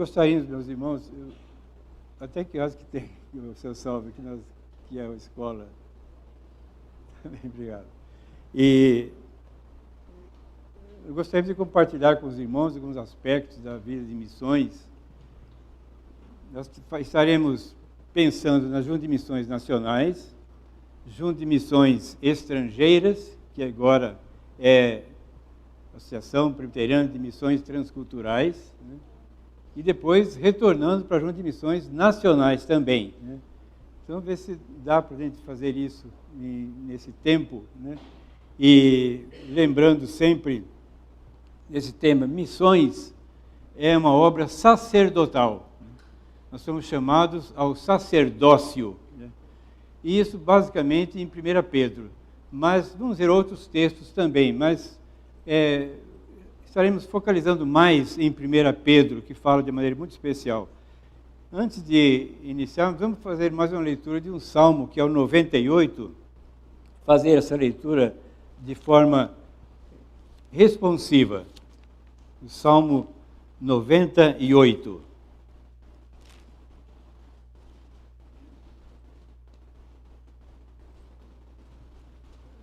gostaríamos, meus irmãos, até que horas que tem o seu salve, que é a escola. Bem, obrigado. E eu gostaria de compartilhar com os irmãos alguns aspectos da vida de missões. Nós estaremos pensando na junta de missões nacionais, junta de missões estrangeiras, que agora é a Associação Presbiteriana de Missões Transculturais, né? E depois retornando para a junta de missões nacionais também, né? Então, ver se dá para a gente fazer isso nesse tempo, né? E lembrando sempre esse tema, missões é uma obra sacerdotal. Nós somos chamados ao sacerdócio, né? E isso basicamente em 1 Pedro. Mas vamos ver outros textos também, mas estaremos focalizando mais em 1 Pedro, que fala de maneira muito especial. Antes de iniciarmos, vamos fazer mais uma leitura de um salmo, que é o 98, fazer essa leitura de forma responsiva. O Salmo 98.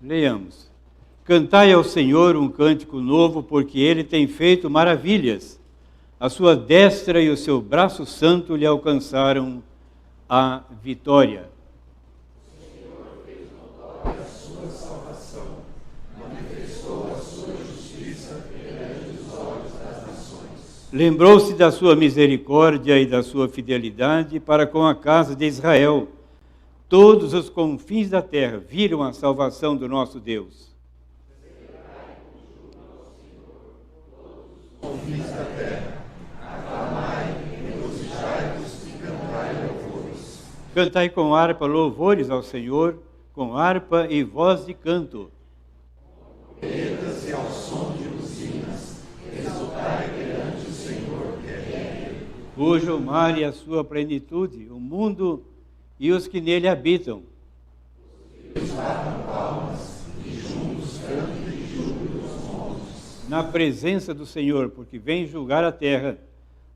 Leiamos. Cantai ao Senhor um cântico novo, porque Ele tem feito maravilhas. A sua destra e o seu braço santo lhe alcançaram a vitória. O Senhor fez notória a sua salvação, manifestou a sua justiça perante os olhos das nações. Lembrou-se da sua misericórdia e da sua fidelidade para com a casa de Israel. Todos os confins da terra viram a salvação do nosso Deus. Confins da terra, aclamai, regozijai-vos e cantai louvores. Cantai com harpa louvores ao Senhor, com harpa e voz de canto. Trombetas e ao som de buzinas, exultai perante o Senhor que é rei. Cujo o mar e a sua plenitude, o mundo e os que nele habitam. Os batam palmas, e juntos cantem de júbilo os montes. Na presença do Senhor, porque vem julgar a terra,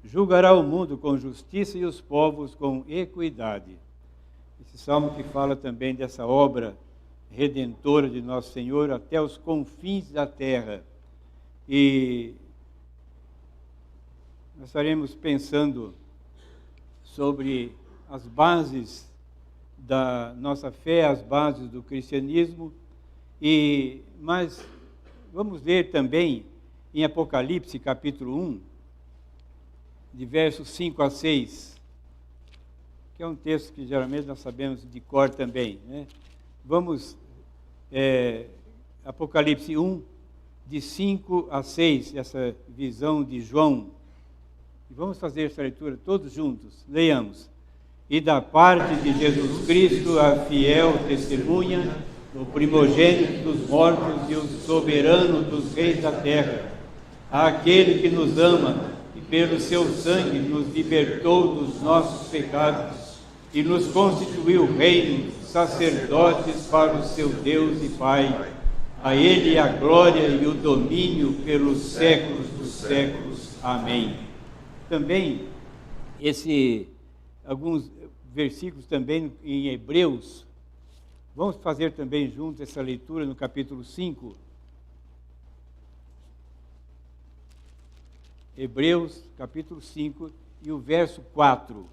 julgará o mundo com justiça e os povos com equidade. Esse salmo que fala também dessa obra redentora de nosso Senhor até os confins da terra. E nós estaremos pensando sobre as bases da nossa fé, as bases do cristianismo, mas vamos ler também em Apocalipse, capítulo 1, de versos 5 a 6, que é um texto que geralmente nós sabemos de cor também, né? Vamos, Apocalipse 1, de 5 a 6, essa visão de João, e vamos fazer essa leitura todos juntos. Leiamos. E da parte de Jesus Cristo, a fiel testemunha, o primogênito dos mortos e o soberano dos reis da terra, àquele que nos ama e pelo seu sangue nos libertou dos nossos pecados e nos constituiu reino, sacerdotes para o seu Deus e Pai. A Ele a glória e o domínio pelos séculos dos séculos. Amém. Também alguns versículos também em Hebreus. Vamos fazer também juntos essa leitura no capítulo 5. Hebreus, capítulo 5, e o verso 4.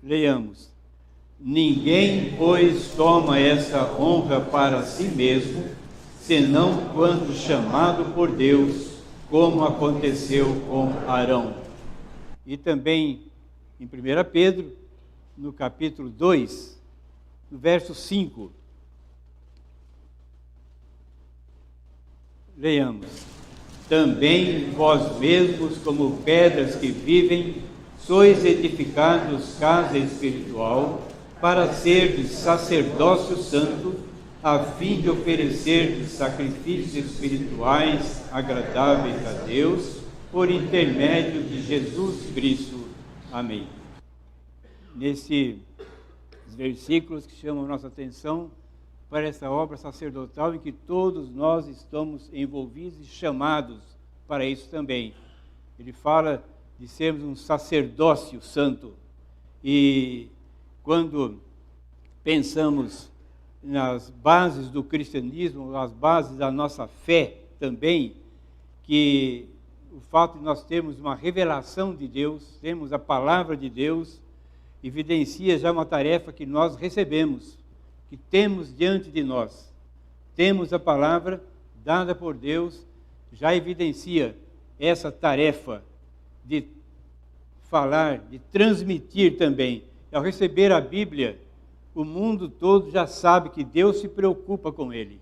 Leiamos. Ninguém, pois, toma essa honra para si mesmo, senão quando chamado por Deus, como aconteceu com Arão. E também em 1 Pedro, no capítulo 2, no verso 5. Leiamos. Também vós mesmos, como pedras que vivem, sois edificados casa espiritual, para serdes sacerdócio santo, a fim de oferecer sacrifícios espirituais agradáveis a Deus, por intermédio de Jesus Cristo. Amém. Nesses versículos que chamam a nossa atenção para essa obra sacerdotal em que todos nós estamos envolvidos e chamados para isso também. Ele fala de sermos um sacerdócio santo. E quando pensamos nas bases do cristianismo, nas bases da nossa fé também, que o fato de nós termos uma revelação de Deus, temos a palavra de Deus, evidencia já uma tarefa que nós recebemos, que temos diante de nós. Temos a palavra dada por Deus, já evidencia essa tarefa de falar, de transmitir também. Ao receber a Bíblia, o mundo todo já sabe que Deus se preocupa com ele.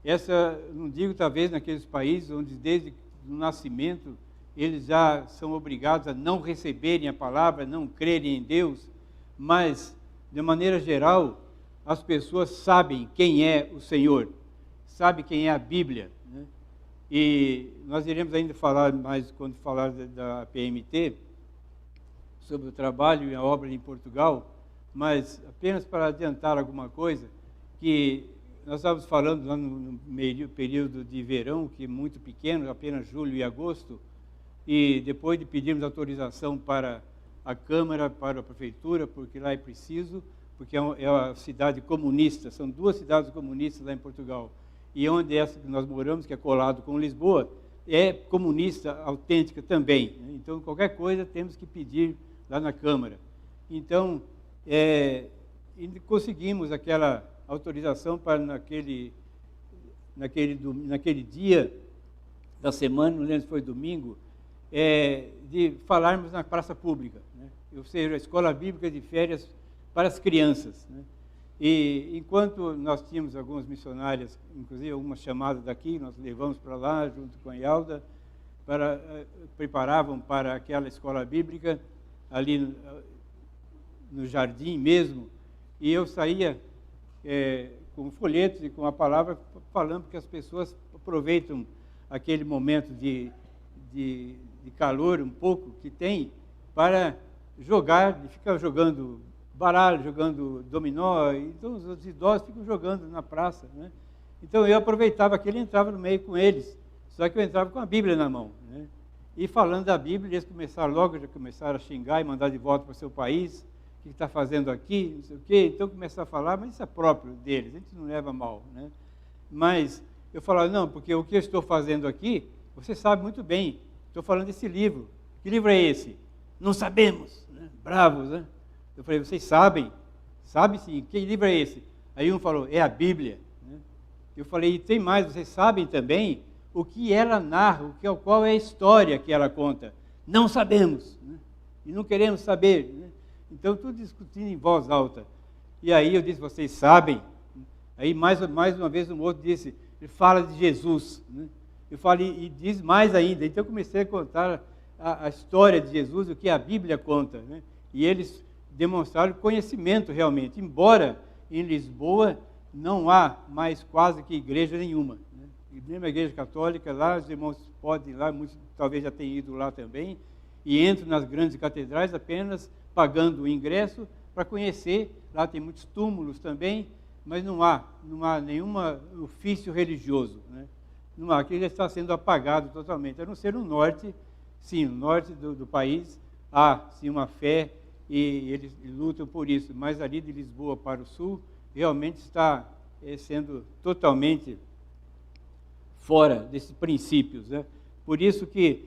Essa, não digo talvez naqueles países onde desde o nascimento eles já são obrigados a não receberem a palavra, não crerem em Deus, mas, de maneira geral, as pessoas sabem quem é o Senhor, sabem quem é a Bíblia, né? E nós iremos ainda falar mais, quando falar da PMT, sobre o trabalho e a obra em Portugal, mas apenas para adiantar alguma coisa, que nós estávamos falando lá no período de verão, que é muito pequeno, apenas julho e agosto, e depois de pedirmos autorização para a Câmara, para a Prefeitura, porque lá é preciso, porque é uma cidade comunista, são 2 cidades comunistas lá em Portugal, e onde essa que nós moramos, que é colado com Lisboa, é comunista autêntica também. Então, qualquer coisa temos que pedir lá na Câmara. Então, conseguimos aquela autorização para naquele dia da semana, não lembro se foi domingo, de falarmos na praça pública, né? Ou seja, a escola bíblica de férias para as crianças, né? E enquanto nós tínhamos algumas missionárias, inclusive algumas chamadas daqui, nós levamos para lá, junto com a Yalda, preparavam para aquela escola bíblica, ali no jardim mesmo, e eu saía com folhetos e com a palavra, falando que as pessoas aproveitam aquele momento de calor um pouco que tem, para jogar, de ficar jogando baralho, jogando dominó, então os idosos ficam jogando na praça, né? Então eu aproveitava que ele entrava no meio com eles, só que eu entrava com a Bíblia na mão, né? E falando da Bíblia, eles já começaram a xingar e mandar de volta para o seu país, o que está fazendo aqui, não sei o quê. Então começaram a falar, mas isso é próprio deles, a gente não leva mal, né? Mas eu falava, não, porque o que eu estou fazendo aqui, você sabe muito bem, estou falando desse livro. Que livro é esse? Não sabemos, né? Bravos, né? Eu falei, vocês sabem? Sabe sim, que livro é esse? Aí um falou, é a Bíblia, né? Eu falei, e tem mais, vocês sabem também o que ela narra, qual é a história que ela conta? Não sabemos, né? E não queremos saber, né? Então, tudo discutindo em voz alta. E aí eu disse, vocês sabem? Aí mais uma vez um outro disse, ele fala de Jesus, né? Eu falei, e diz mais ainda. Então eu comecei a contar a história de Jesus, o que a Bíblia conta, né? E eles demonstraram conhecimento realmente, embora em Lisboa não há mais quase que igreja nenhuma, né? Mesmo a igreja católica lá, os irmãos podem ir lá, muitos talvez já tenham ido lá também, e entram nas grandes catedrais apenas pagando o ingresso para conhecer. Lá tem muitos túmulos também, mas não há nenhum ofício religioso, né? Não há, aquilo está sendo apagado totalmente, a não ser no norte. Sim, no norte do país há sim uma fé e eles lutam por isso, mas ali de Lisboa para o sul realmente está sendo totalmente fora desses princípios, né? Por isso que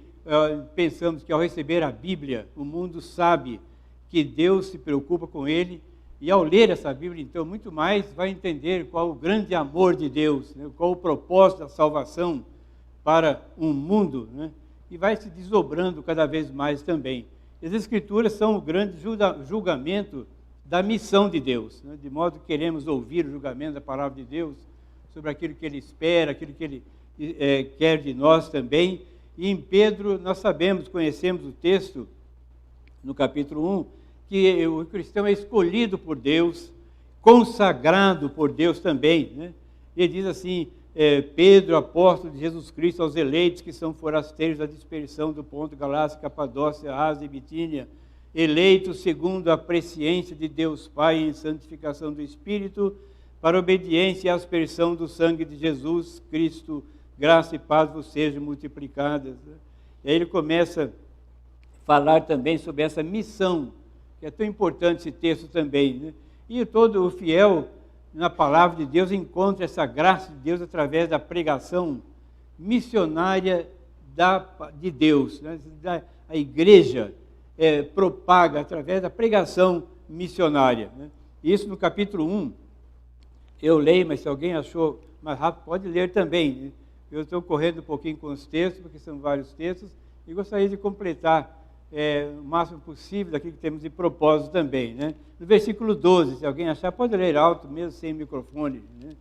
pensamos que ao receber a Bíblia, o mundo sabe que Deus se preocupa com ele, e ao ler essa Bíblia, então, muito mais vai entender qual o grande amor de Deus, né? Qual o propósito da salvação para um mundo, né? E vai se desdobrando cada vez mais também. As Escrituras são o grande julgamento da missão de Deus, né? De modo que queremos ouvir o julgamento da palavra de Deus sobre aquilo que Ele espera, aquilo que Ele quer de nós também. E em Pedro nós sabemos, conhecemos o texto, no capítulo 1, que o cristão é escolhido por Deus, consagrado por Deus também, né? Ele diz assim, Pedro, apóstolo de Jesus Cristo, aos eleitos que são forasteiros da dispersão do Ponto, Galácia, Capadócia, Ásia e Bitínia, eleitos segundo a presciência de Deus Pai em santificação do Espírito, para obediência e aspersão do sangue de Jesus Cristo, graça e paz vos sejam multiplicadas, né? E aí ele começa a falar também sobre essa missão, que é tão importante esse texto também, né? E todo o fiel na palavra de Deus encontra essa graça de Deus através da pregação missionária de Deus, né? A igreja propaga através da pregação missionária, né? Isso no capítulo 1, eu leio, mas se alguém achou mais rápido, pode ler também, né? Eu estou correndo um pouquinho com os textos, porque são vários textos, e gostaria de completar o máximo possível daquilo que temos de propósito também, né? No versículo 12, se alguém achar, pode ler alto, mesmo sem microfone, né?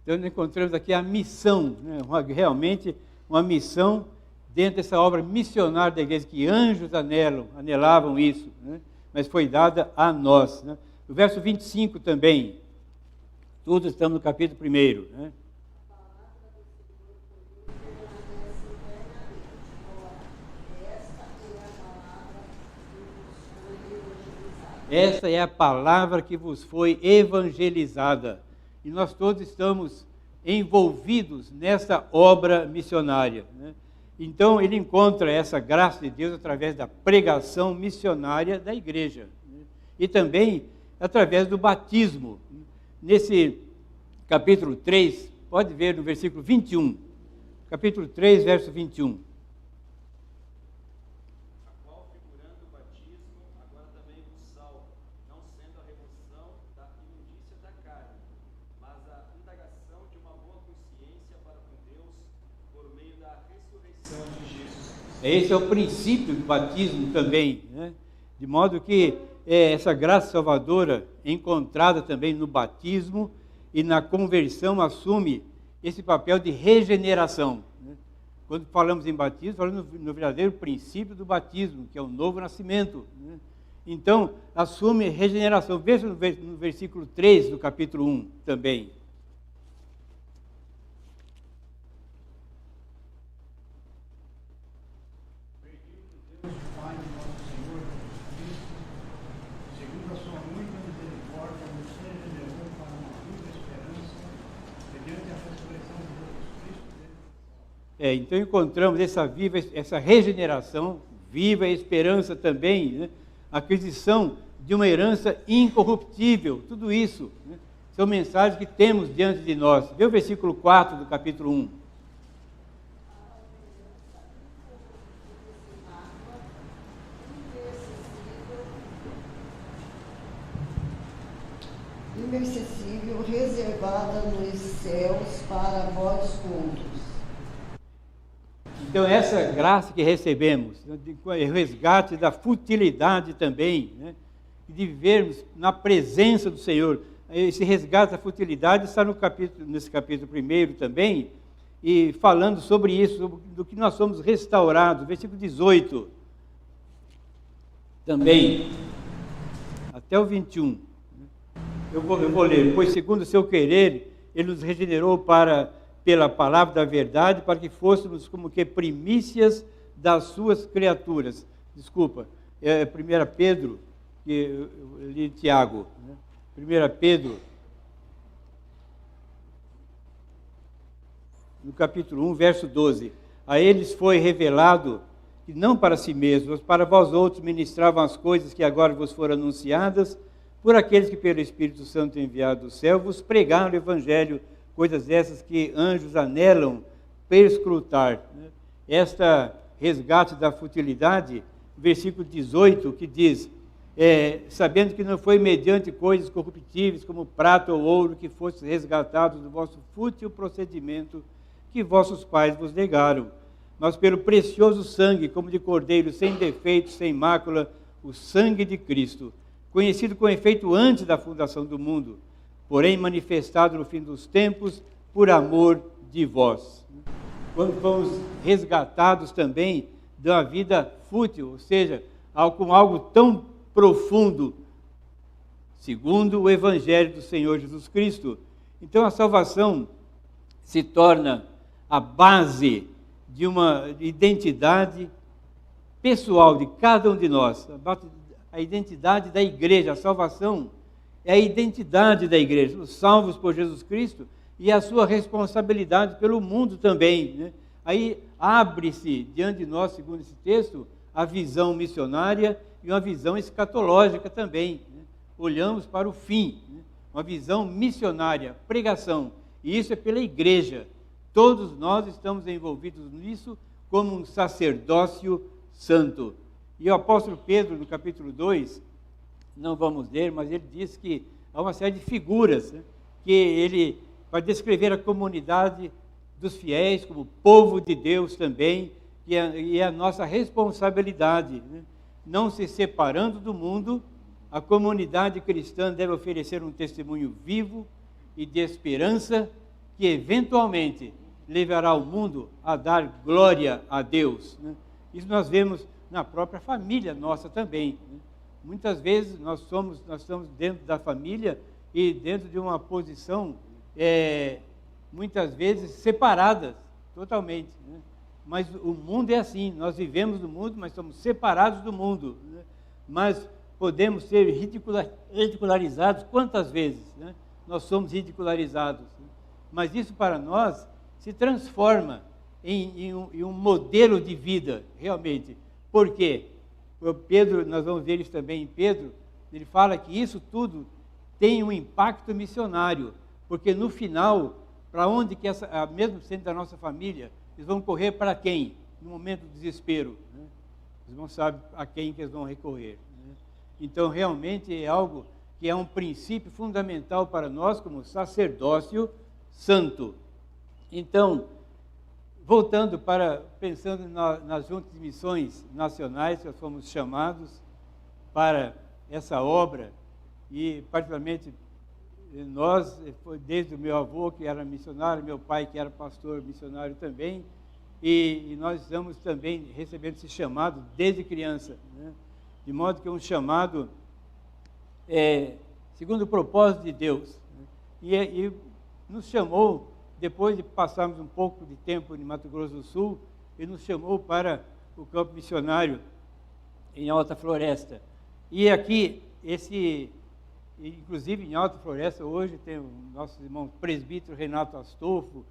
Então, nós encontramos aqui a missão, né? Realmente uma missão dentro dessa obra missionária da igreja, que anjos anelavam isso, né? Mas foi dada a nós, né? No verso 25 também, todos estamos no capítulo 1, né? Esta é a palavra que vos foi evangelizada. E nós todos estamos envolvidos nessa obra missionária, né? Então, ele encontra essa graça de Deus através da pregação missionária da igreja, né? E também através do batismo. Nesse capítulo 3, pode ver no versículo 21, capítulo 3, verso 21. Esse é o princípio do batismo também, né? De modo que essa graça salvadora encontrada também no batismo e na conversão assume esse papel de regeneração, né? Quando falamos em batismo, falamos no verdadeiro princípio do batismo, que é o novo nascimento, né? Então, assume regeneração. Veja no versículo 3 do capítulo 1 também. Então encontramos essa regeneração, viva esperança também, né? Aquisição de uma herança incorruptível, tudo isso, né? São mensagens que temos diante de nós. Vê o versículo 4 do capítulo 1. Imercessível, reservada nos céus para vós outros. Então, essa graça que recebemos, o resgate da futilidade também, né? De vivermos na presença do Senhor. Esse resgate da futilidade está nesse capítulo 1 também, e falando sobre isso, do que nós somos restaurados, versículo 18, também, até o 21. Eu vou ler. Pois, segundo o seu querer, ele nos regenerou pela palavra da verdade, para que fôssemos como que primícias das suas criaturas. Desculpa, 1 Pedro, que eu li Tiago, né? 1 Pedro, no capítulo 1, verso 12. A eles foi revelado, que não para si mesmos, mas para vós outros ministravam as coisas que agora vos foram anunciadas, por aqueles que pelo Espírito Santo enviado do céu, vos pregaram o Evangelho, coisas essas que anjos anelam perscrutar, né? Esta resgate da futilidade, versículo 18, que diz, sabendo que não foi mediante coisas corruptíveis, como prata ou ouro, que fosse resgatados do vosso fútil procedimento que vossos pais vos negaram, mas pelo precioso sangue, como de cordeiro, sem defeito, sem mácula, o sangue de Cristo, conhecido com efeito antes da fundação do mundo, porém manifestado no fim dos tempos, por amor de vós. Quando fomos resgatados também de uma vida fútil, ou seja, com algo tão profundo, segundo o Evangelho do Senhor Jesus Cristo, Então a salvação se torna a base de uma identidade pessoal de cada um de nós, a identidade da igreja. A salvação é a identidade da igreja, os salvos por Jesus Cristo e a sua responsabilidade pelo mundo também, né? Aí abre-se diante de nós, segundo esse texto, a visão missionária e uma visão escatológica também, né? Olhamos para o fim, né? Uma visão missionária, pregação, e isso é pela igreja. Todos nós estamos envolvidos nisso como um sacerdócio santo. E o apóstolo Pedro, no capítulo 2, não vamos ler, mas ele diz que há uma série de figuras, né, que ele vai descrever a comunidade dos fiéis como povo de Deus também, e é a nossa responsabilidade, né? Não se separando do mundo, a comunidade cristã deve oferecer um testemunho vivo e de esperança que eventualmente levará o mundo a dar glória a Deus, né? Isso nós vemos na própria família nossa também, né? Muitas vezes nós estamos dentro da família e dentro de uma posição, muitas vezes separadas totalmente, né? Mas o mundo é assim, nós vivemos no mundo, mas somos separados do mundo, né? Mas podemos ser ridicularizados quantas vezes, né? Nós somos ridicularizados, né? Mas isso para nós se transforma em um modelo de vida, realmente. Por quê? Pedro, nós vamos ver isso também em Pedro, ele fala que isso tudo tem um impacto missionário, porque no final, para onde que mesmo sendo da nossa família, eles vão correr para quem? No momento do desespero, né? Eles não sabem a quem que eles vão recorrer, né? Então, realmente é algo que é um princípio fundamental para nós como sacerdócio santo. Então, voltando pensando nas juntas de missões nacionais, nós fomos chamados para essa obra, e particularmente nós, desde o meu avô, que era missionário, meu pai, que era pastor missionário também, e nós estamos também recebendo esse chamado desde criança, né? De modo que é um chamado segundo o propósito de Deus, né? E nos chamou, depois de passarmos um pouco de tempo em Mato Grosso do Sul, ele nos chamou para o campo missionário em Alta Floresta. E aqui, inclusive em Alta Floresta, hoje tem o nosso irmão presbítero Renato Astolfo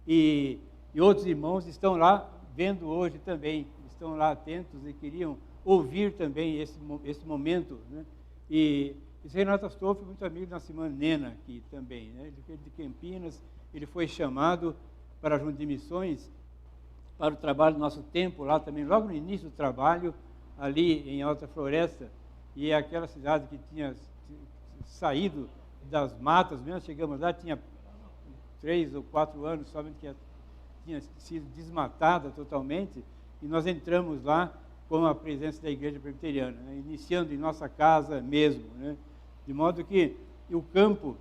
e outros irmãos estão lá vendo hoje também, estão lá atentos e queriam ouvir também esse momento, né? E esse Renato Astolfo é muito amigo da Simone Nena aqui também, né? Ele é de Campinas. Ele foi chamado para a Junta de Missões, para o trabalho do nosso tempo lá também, logo no início do trabalho, ali em Alta Floresta, e é aquela cidade que tinha saído das matas, mesmo chegamos lá, tinha 3 ou 4 anos, somente que tinha sido desmatada totalmente, e nós entramos lá com a presença da Igreja Presbiteriana, né? Iniciando em nossa casa mesmo, né? De modo que o campo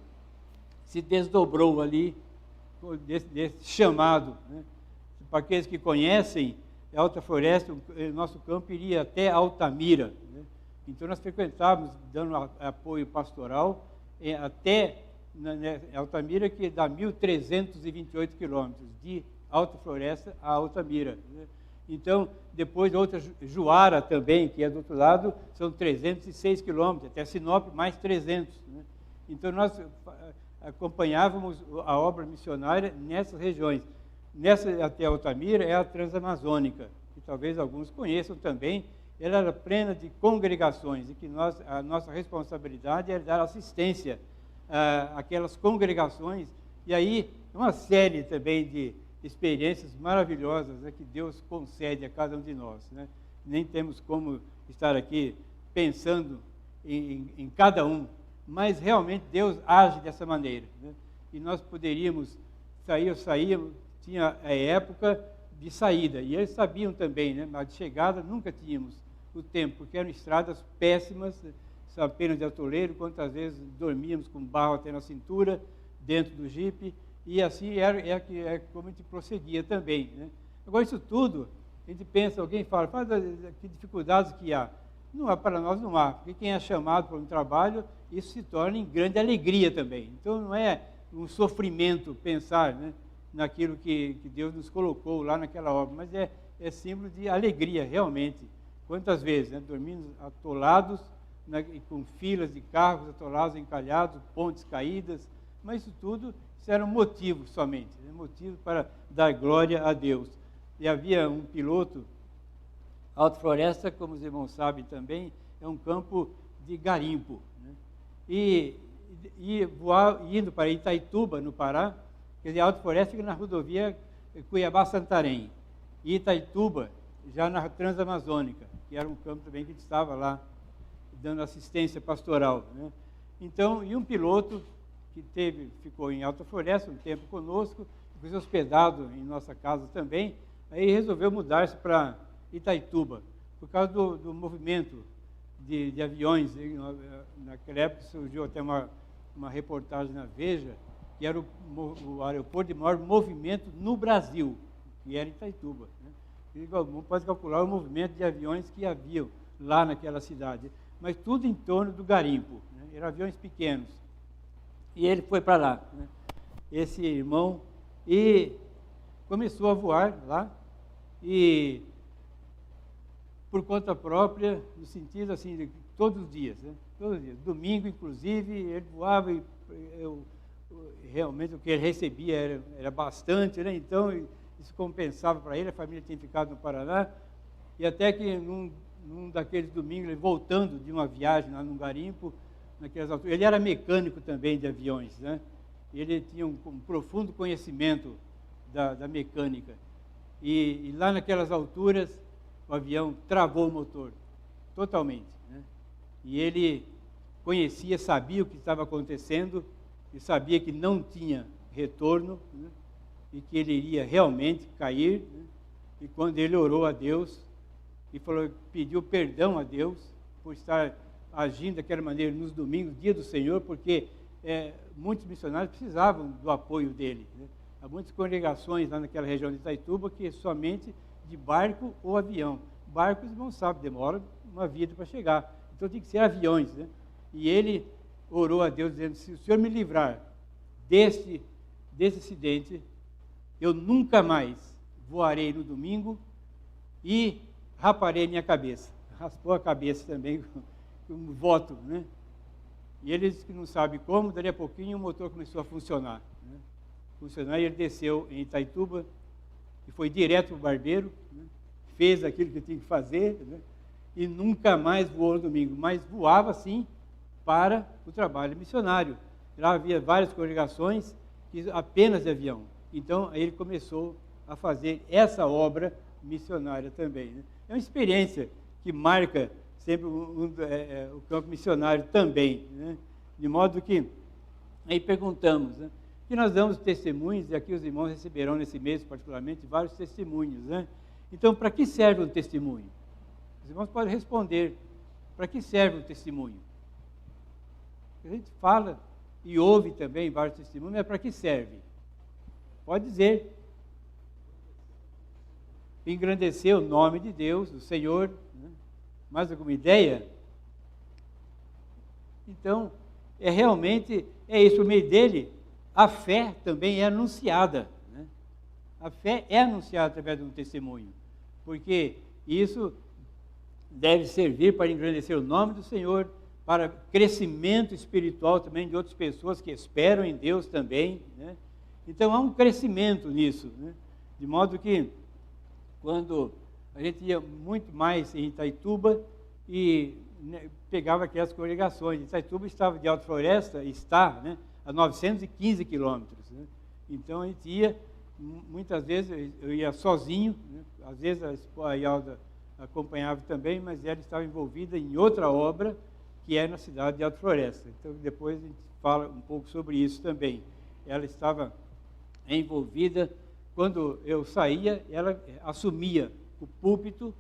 se desdobrou ali, desse chamado, né? Para aqueles que conhecem Alta Floresta, o nosso campo iria até Altamira, né? Então nós frequentávamos, dando apoio pastoral, até Altamira, que dá 1.328 quilômetros, de Alta Floresta a Altamira, né? Então, depois outra Juara também, que é do outro lado, são 306 quilômetros, até Sinop mais 300, né? Então nós acompanhávamos a obra missionária nessas regiões. Nessa até Altamira é a Transamazônica, que talvez alguns conheçam também. Ela era plena de congregações e que a nossa responsabilidade era dar assistência àquelas congregações. E aí, uma série também de experiências maravilhosas, né, que Deus concede a cada um de nós, né? Nem temos como estar aqui pensando em cada um, mas realmente Deus age dessa maneira, né? E nós poderíamos saíamos, tinha a época de saída, e eles sabiam também, né? Mas de chegada nunca tínhamos o tempo, porque eram estradas péssimas, apenas de atoleiro, quantas vezes dormíamos com barro até na cintura, dentro do jipe, e assim é como a gente prosseguia também, né? Agora, isso tudo, a gente pensa, alguém fala que dificuldades que há. Não há, para nós não há, porque quem é chamado para um trabalho, isso se torna em grande alegria também. Então, não é um sofrimento pensar, né, naquilo que Deus nos colocou lá naquela obra, mas é símbolo de alegria, realmente. Quantas vezes, né, dormindo atolados, com filas de carros atolados, encalhados, pontes caídas, mas isso era um motivo somente, né, motivo para dar glória a Deus. E havia um piloto. Alta Floresta, como os irmãos sabem também, é um campo de garimpo, né? E indo para Itaituba, no Pará, quer dizer, Alta Floresta fica na rodovia Cuiabá-Santarém, e Itaituba, já na Transamazônica, que era um campo também que estava lá, dando assistência pastoral, né? Então, e um piloto que ficou em Alta Floresta um tempo conosco, foi hospedado em nossa casa também, aí resolveu mudar-se para Itaituba, por causa do movimento de aviões. Naquela época surgiu até uma reportagem na Veja, que era o aeroporto de maior movimento no Brasil, que era Itaituba, né? E pode calcular o movimento de aviões que haviam lá naquela cidade, mas tudo em torno do garimpo, né? Eram aviões pequenos. E ele foi para lá, né, esse irmão, e começou a voar lá, e por conta própria, no sentido assim, de todos os dias, né? Todos os dias. Domingo, inclusive, ele voava e realmente o que ele recebia era bastante, né? Então isso compensava para ele, a família tinha ficado no Paraná, e até que num daqueles domingos, ele voltando de uma viagem lá no garimpo, naquelas alturas, ele era mecânico também de aviões, né? Ele tinha um profundo conhecimento da mecânica, e lá naquelas alturas, o avião travou o motor, totalmente, né? E ele conhecia, sabia o que estava acontecendo, e sabia que não tinha retorno, né, e que ele iria realmente cair, né? E quando ele orou a Deus, e pediu perdão a Deus, por estar agindo daquela maneira nos domingos, dia do Senhor, porque muitos missionários precisavam do apoio dele, né? Há muitas congregações lá naquela região de Itaituba que somente de barco ou avião. Barcos, não sabe, demora uma vida para chegar. Então tem que ser aviões, né? E ele orou a Deus dizendo: se o Senhor me livrar desse acidente, eu nunca mais voarei no domingo e raparei minha cabeça. Raspou a cabeça também com um voto, né? E ele disse que não sabe como, dali a pouquinho o motor começou a funcionar, né? E ele desceu em Itaituba e foi direto para o barbeiro, né? Fez aquilo que tinha que fazer, né? E nunca mais voou no domingo, mas voava sim para o trabalho missionário. Lá havia várias congregações apenas de avião. Então aí ele começou a fazer essa obra missionária também, né? É uma experiência que marca sempre o campo missionário também, né? De modo que aí perguntamos, né, que nós damos testemunhos, e aqui os irmãos receberão nesse mês particularmente vários testemunhos, né? Então, para que serve um testemunho? Os irmãos podem responder: para que serve um testemunho? A gente fala e ouve também vários testemunhos, mas para que serve? Pode dizer. Engrandecer o nome de Deus, do Senhor, né? Mais alguma ideia? Então, realmente isso, por meio dele, a fé também é anunciada, né? A fé é anunciada através de um testemunho, porque isso deve servir para engrandecer o nome do Senhor, para crescimento espiritual também de outras pessoas que esperam em Deus também, né? Então, há um crescimento nisso, né? De modo que, quando a gente ia muito mais em Itaituba e, né, pegava aquelas congregações. Itaituba estava de Alta Floresta, está, né, a 915 quilômetros, né? Então a gente ia, muitas vezes eu ia sozinho, né? Às vezes a Ialda acompanhava também, mas ela estava envolvida em outra obra que é na cidade de Alta Floresta. Então depois a gente fala um pouco sobre isso também. Ela estava envolvida. Quando eu saía, ela assumia o púlpito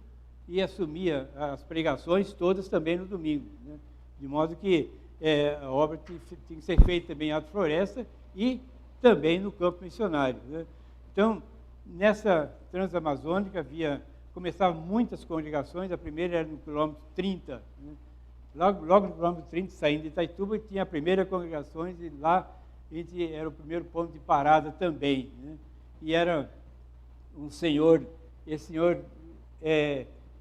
e assumia as pregações todas também no domingo, né? De modo que a obra tinha que ser feita também em Alta Floresta e também no campo missionário, né? Então, nessa Transamazônica começavam muitas congregações. A primeira era no quilômetro 30, né? Logo no quilômetro 30, saindo de Itaituba, tinha a primeira congregação, e lá a gente era o primeiro ponto de parada também, né? E era um senhor, esse senhor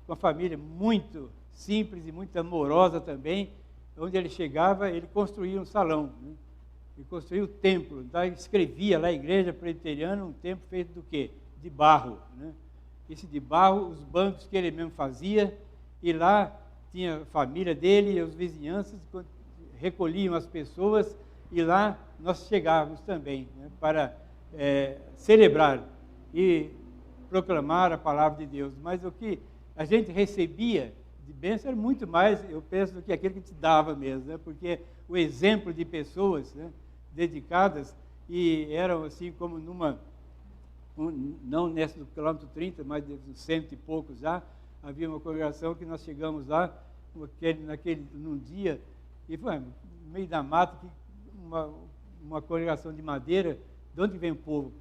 com uma família muito simples e muito amorosa também, onde ele chegava, ele construía um salão, né? Ele construía o templo, escrevia lá a igreja presbiteriana, um templo feito do quê? De barro, né? Esse de barro, os bancos que ele mesmo fazia, e lá tinha a família dele e as vizinhanças, recolhiam as pessoas, e lá nós chegávamos também, né, para celebrar e proclamar a palavra de Deus. Mas o que a gente recebia de bênção era muito mais, eu penso, do que aquilo que te dava mesmo, né? Porque o exemplo de pessoas, né, dedicadas, e eram assim como não nessa do quilômetro 30, mas de 100 e poucos já, havia uma congregação que nós chegamos lá, num dia, e foi no meio da mata, uma congregação de madeira. De onde vem o povo?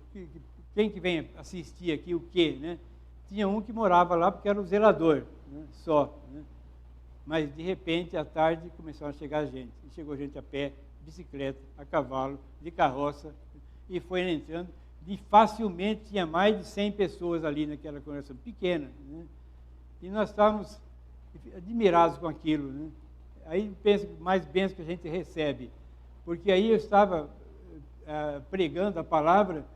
Quem que vem assistir aqui, o quê, né? Tinha um que morava lá porque era o zelador, né, só, né? Mas, de repente, à tarde, começaram a chegar gente. E chegou gente a pé, bicicleta, a cavalo, de carroça, e foi entrando. E facilmente tinha mais de 100 pessoas ali naquela congregação pequena, né? E nós estávamos admirados com aquilo, né? Aí pensa mais bênçãos que a gente recebe, porque aí eu estava pregando a palavra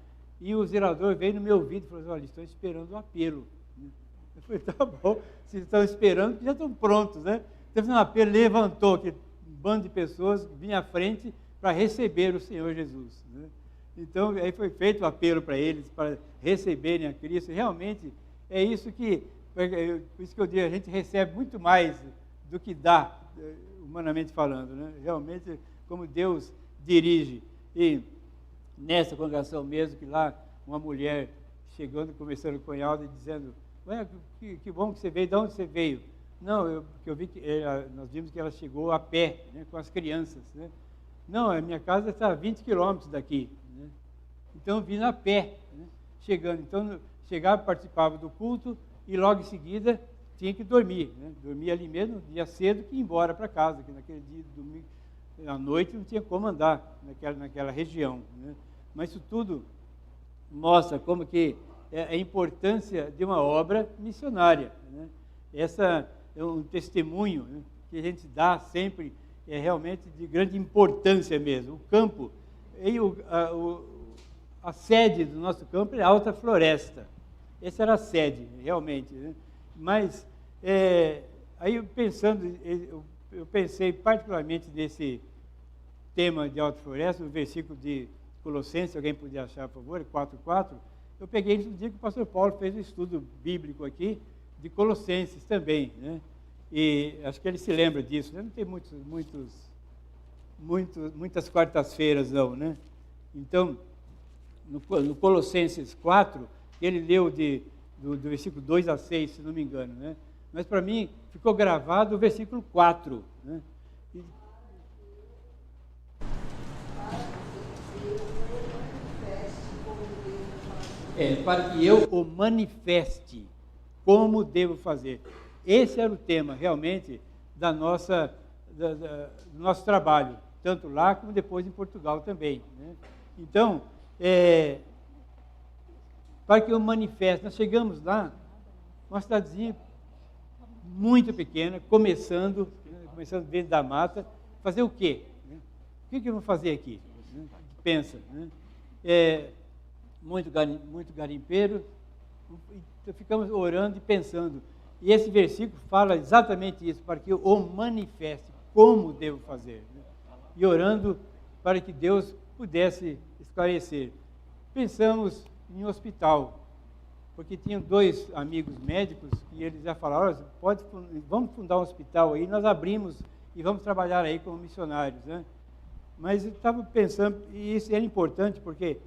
e o zelador veio no meu ouvido e falou assim: olha, estão esperando o apelo. Eu falei: tá bom, vocês estão esperando, já estão prontos, né? Teve um apelo, levantou aquele bando de pessoas, vinha à frente para receber o Senhor Jesus, né? Então, aí foi feito o apelo para eles, para receberem a Cristo. Realmente, é isso que, por isso que eu digo, a gente recebe muito mais do que dá, humanamente falando, né? Realmente, como Deus dirige. E nessa congregação mesmo, que lá uma mulher chegando, conversando com ela e dizendo: que bom que você veio, de onde você veio? Não, eu vi que nós vimos que ela chegou a pé, né, com as crianças, né? Não, a minha casa está a 20 quilômetros daqui, né? Então eu vim a pé, né, chegando. Então chegava, participava do culto e logo em seguida tinha que dormir, né? Dormia ali mesmo, dia cedo, que ia embora para casa, que naquele dia, domingo, à noite, não tinha como andar naquela região, né? Mas isso tudo mostra como que é a importância de uma obra missionária, né? Essa é um testemunho, né, que a gente dá sempre, é realmente de grande importância mesmo. O campo, e a sede do nosso campo é a Alta Floresta. Essa era a sede, realmente, né? Mas, aí eu pensei particularmente nesse tema de Alta Floresta, o versículo de Colossenses, se alguém puder achar, por favor, 4:4. Eu peguei no dia que o pastor Paulo fez um estudo bíblico aqui, de Colossenses também, né? E acho que ele se lembra disso, né? Não tem muitas quartas-feiras, não, né? Então, no Colossenses 4, ele leu do versículo 2 a 6, se não me engano, né? Mas para mim ficou gravado o versículo 4, né? Para que eu o manifeste como devo fazer. Esse era o tema, realmente, do nosso trabalho, tanto lá como depois em Portugal também, né? Então, para que eu manifeste, nós chegamos lá, uma cidadezinha muito pequena, começando dentro da mata, fazer o quê? O que eu vou fazer aqui? Pensa, né? Muito garimpeiro, então ficamos orando e pensando. E esse versículo fala exatamente isso, para que eu o manifeste, como devo fazer, né? E orando para que Deus pudesse esclarecer. Pensamos em hospital, porque tinham 2 amigos médicos e eles já falaram: vamos fundar um hospital aí, nós abrimos e vamos trabalhar aí como missionários, né? Mas eu estava pensando, e isso era importante, porque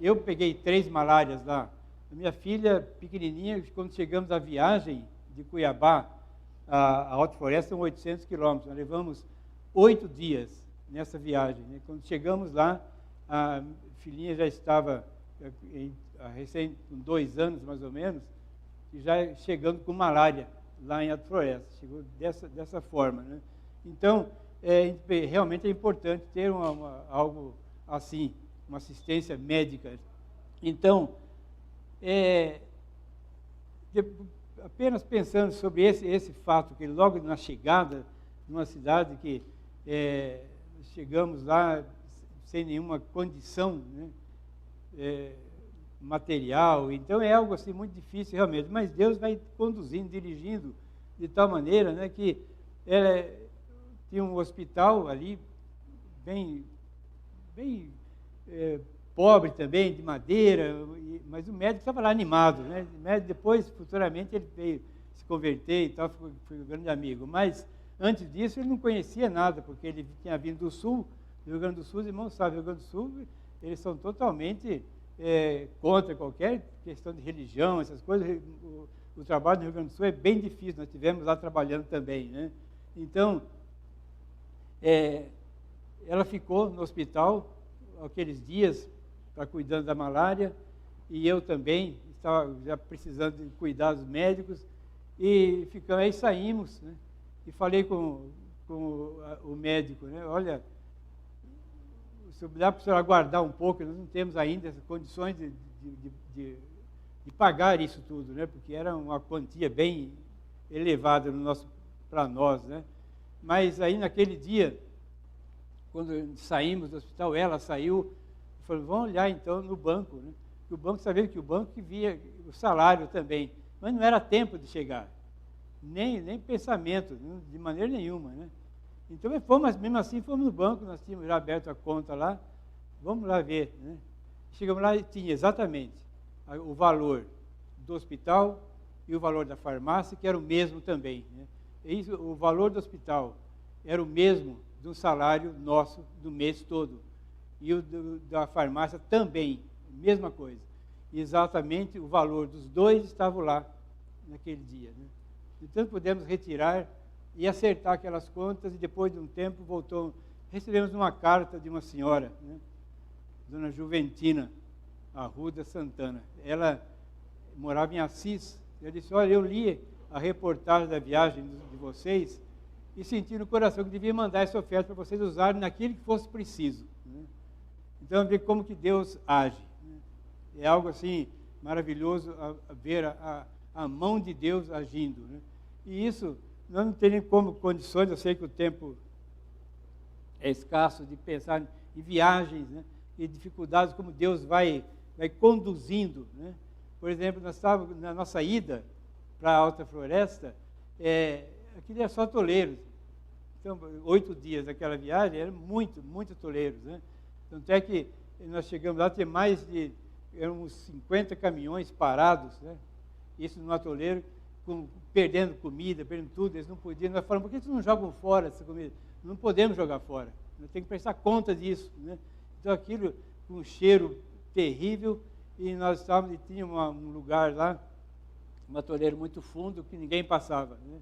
eu peguei 3 malárias lá. A minha filha, pequenininha, quando chegamos à viagem de Cuiabá a Alta Floresta, são 800 quilômetros. Nós levamos 8 dias nessa viagem, né? Quando chegamos lá, a filhinha já estava recém com 2 anos, mais ou menos, e já chegando com malária lá em Alta Floresta. Chegou dessa forma, né? Então, realmente é importante ter algo assim, uma assistência médica. Então, apenas pensando sobre esse fato, que logo na chegada de uma cidade que chegamos lá sem nenhuma condição, né, material, então é algo assim muito difícil realmente, mas Deus vai conduzindo, dirigindo de tal maneira, né, que tinha um hospital ali bem pobre também, de madeira, mas o médico estava lá animado, né? Depois, futuramente, ele veio se converter e tal, foi um grande amigo. Mas, antes disso, ele não conhecia nada, porque ele tinha vindo do Sul, do Rio Grande do Sul, os irmãos sabem, o Rio Grande do Sul, eles são totalmente contra qualquer questão de religião, essas coisas. O trabalho no Rio Grande do Sul é bem difícil, nós estivemos lá trabalhando também, né? Então, ela ficou no hospital aqueles dias, cuidando da malária, e eu também estava já precisando de cuidar dos médicos, e ficamos, aí saímos, né, e falei com o médico, né, olha, se dá para o senhor aguardar um pouco, nós não temos ainda as condições de pagar isso tudo, né, porque era uma quantia bem elevada para nós, né, mas aí naquele dia, quando saímos do hospital, ela saiu, falou, vamos olhar então no banco, né? E o banco, sabendo que o banco que via o salário também, mas não era tempo de chegar, nem pensamento, de maneira nenhuma, né? Então fomos, mesmo assim, fomos no banco, nós tínhamos já aberto a conta lá, vamos lá ver, né? Chegamos lá e tinha exatamente o valor do hospital e o valor da farmácia, que era o mesmo também, né? E o valor do hospital era o mesmo de um salário nosso do mês todo. E o da farmácia também, mesma coisa. E exatamente o valor dos dois estava lá naquele dia, né? Então pudemos retirar e acertar aquelas contas, e depois de um tempo recebemos uma carta de uma senhora, né, Dona Juventina Arruda Santana. Ela morava em Assis. Ela disse, olha, eu li a reportagem da viagem de vocês, e senti no coração que devia mandar essa oferta para vocês usarem naquilo que fosse preciso, né? Então, ver como que Deus age, né? É algo assim maravilhoso ver a mão de Deus agindo, né? E isso, nós não temos como condições, eu sei que o tempo é escasso, de pensar em viagens, né, e dificuldades, como Deus vai conduzindo, né? Por exemplo, nós estávamos na nossa ida para a Alta Floresta, aquilo era só toleiros. Então, 8 dias daquela viagem, eram muito toleiros, né? Tanto é que nós chegamos lá, tinha eram uns 50 caminhões parados, né? Isso no atoleiro, perdendo comida, perdendo tudo, eles não podiam. Nós falamos, por que vocês não jogam fora essa comida? Não podemos jogar fora, nós temos que prestar conta disso, né? Então, aquilo com um cheiro terrível, e nós tínhamos um lugar lá, um atoleiro muito fundo, que ninguém passava, né?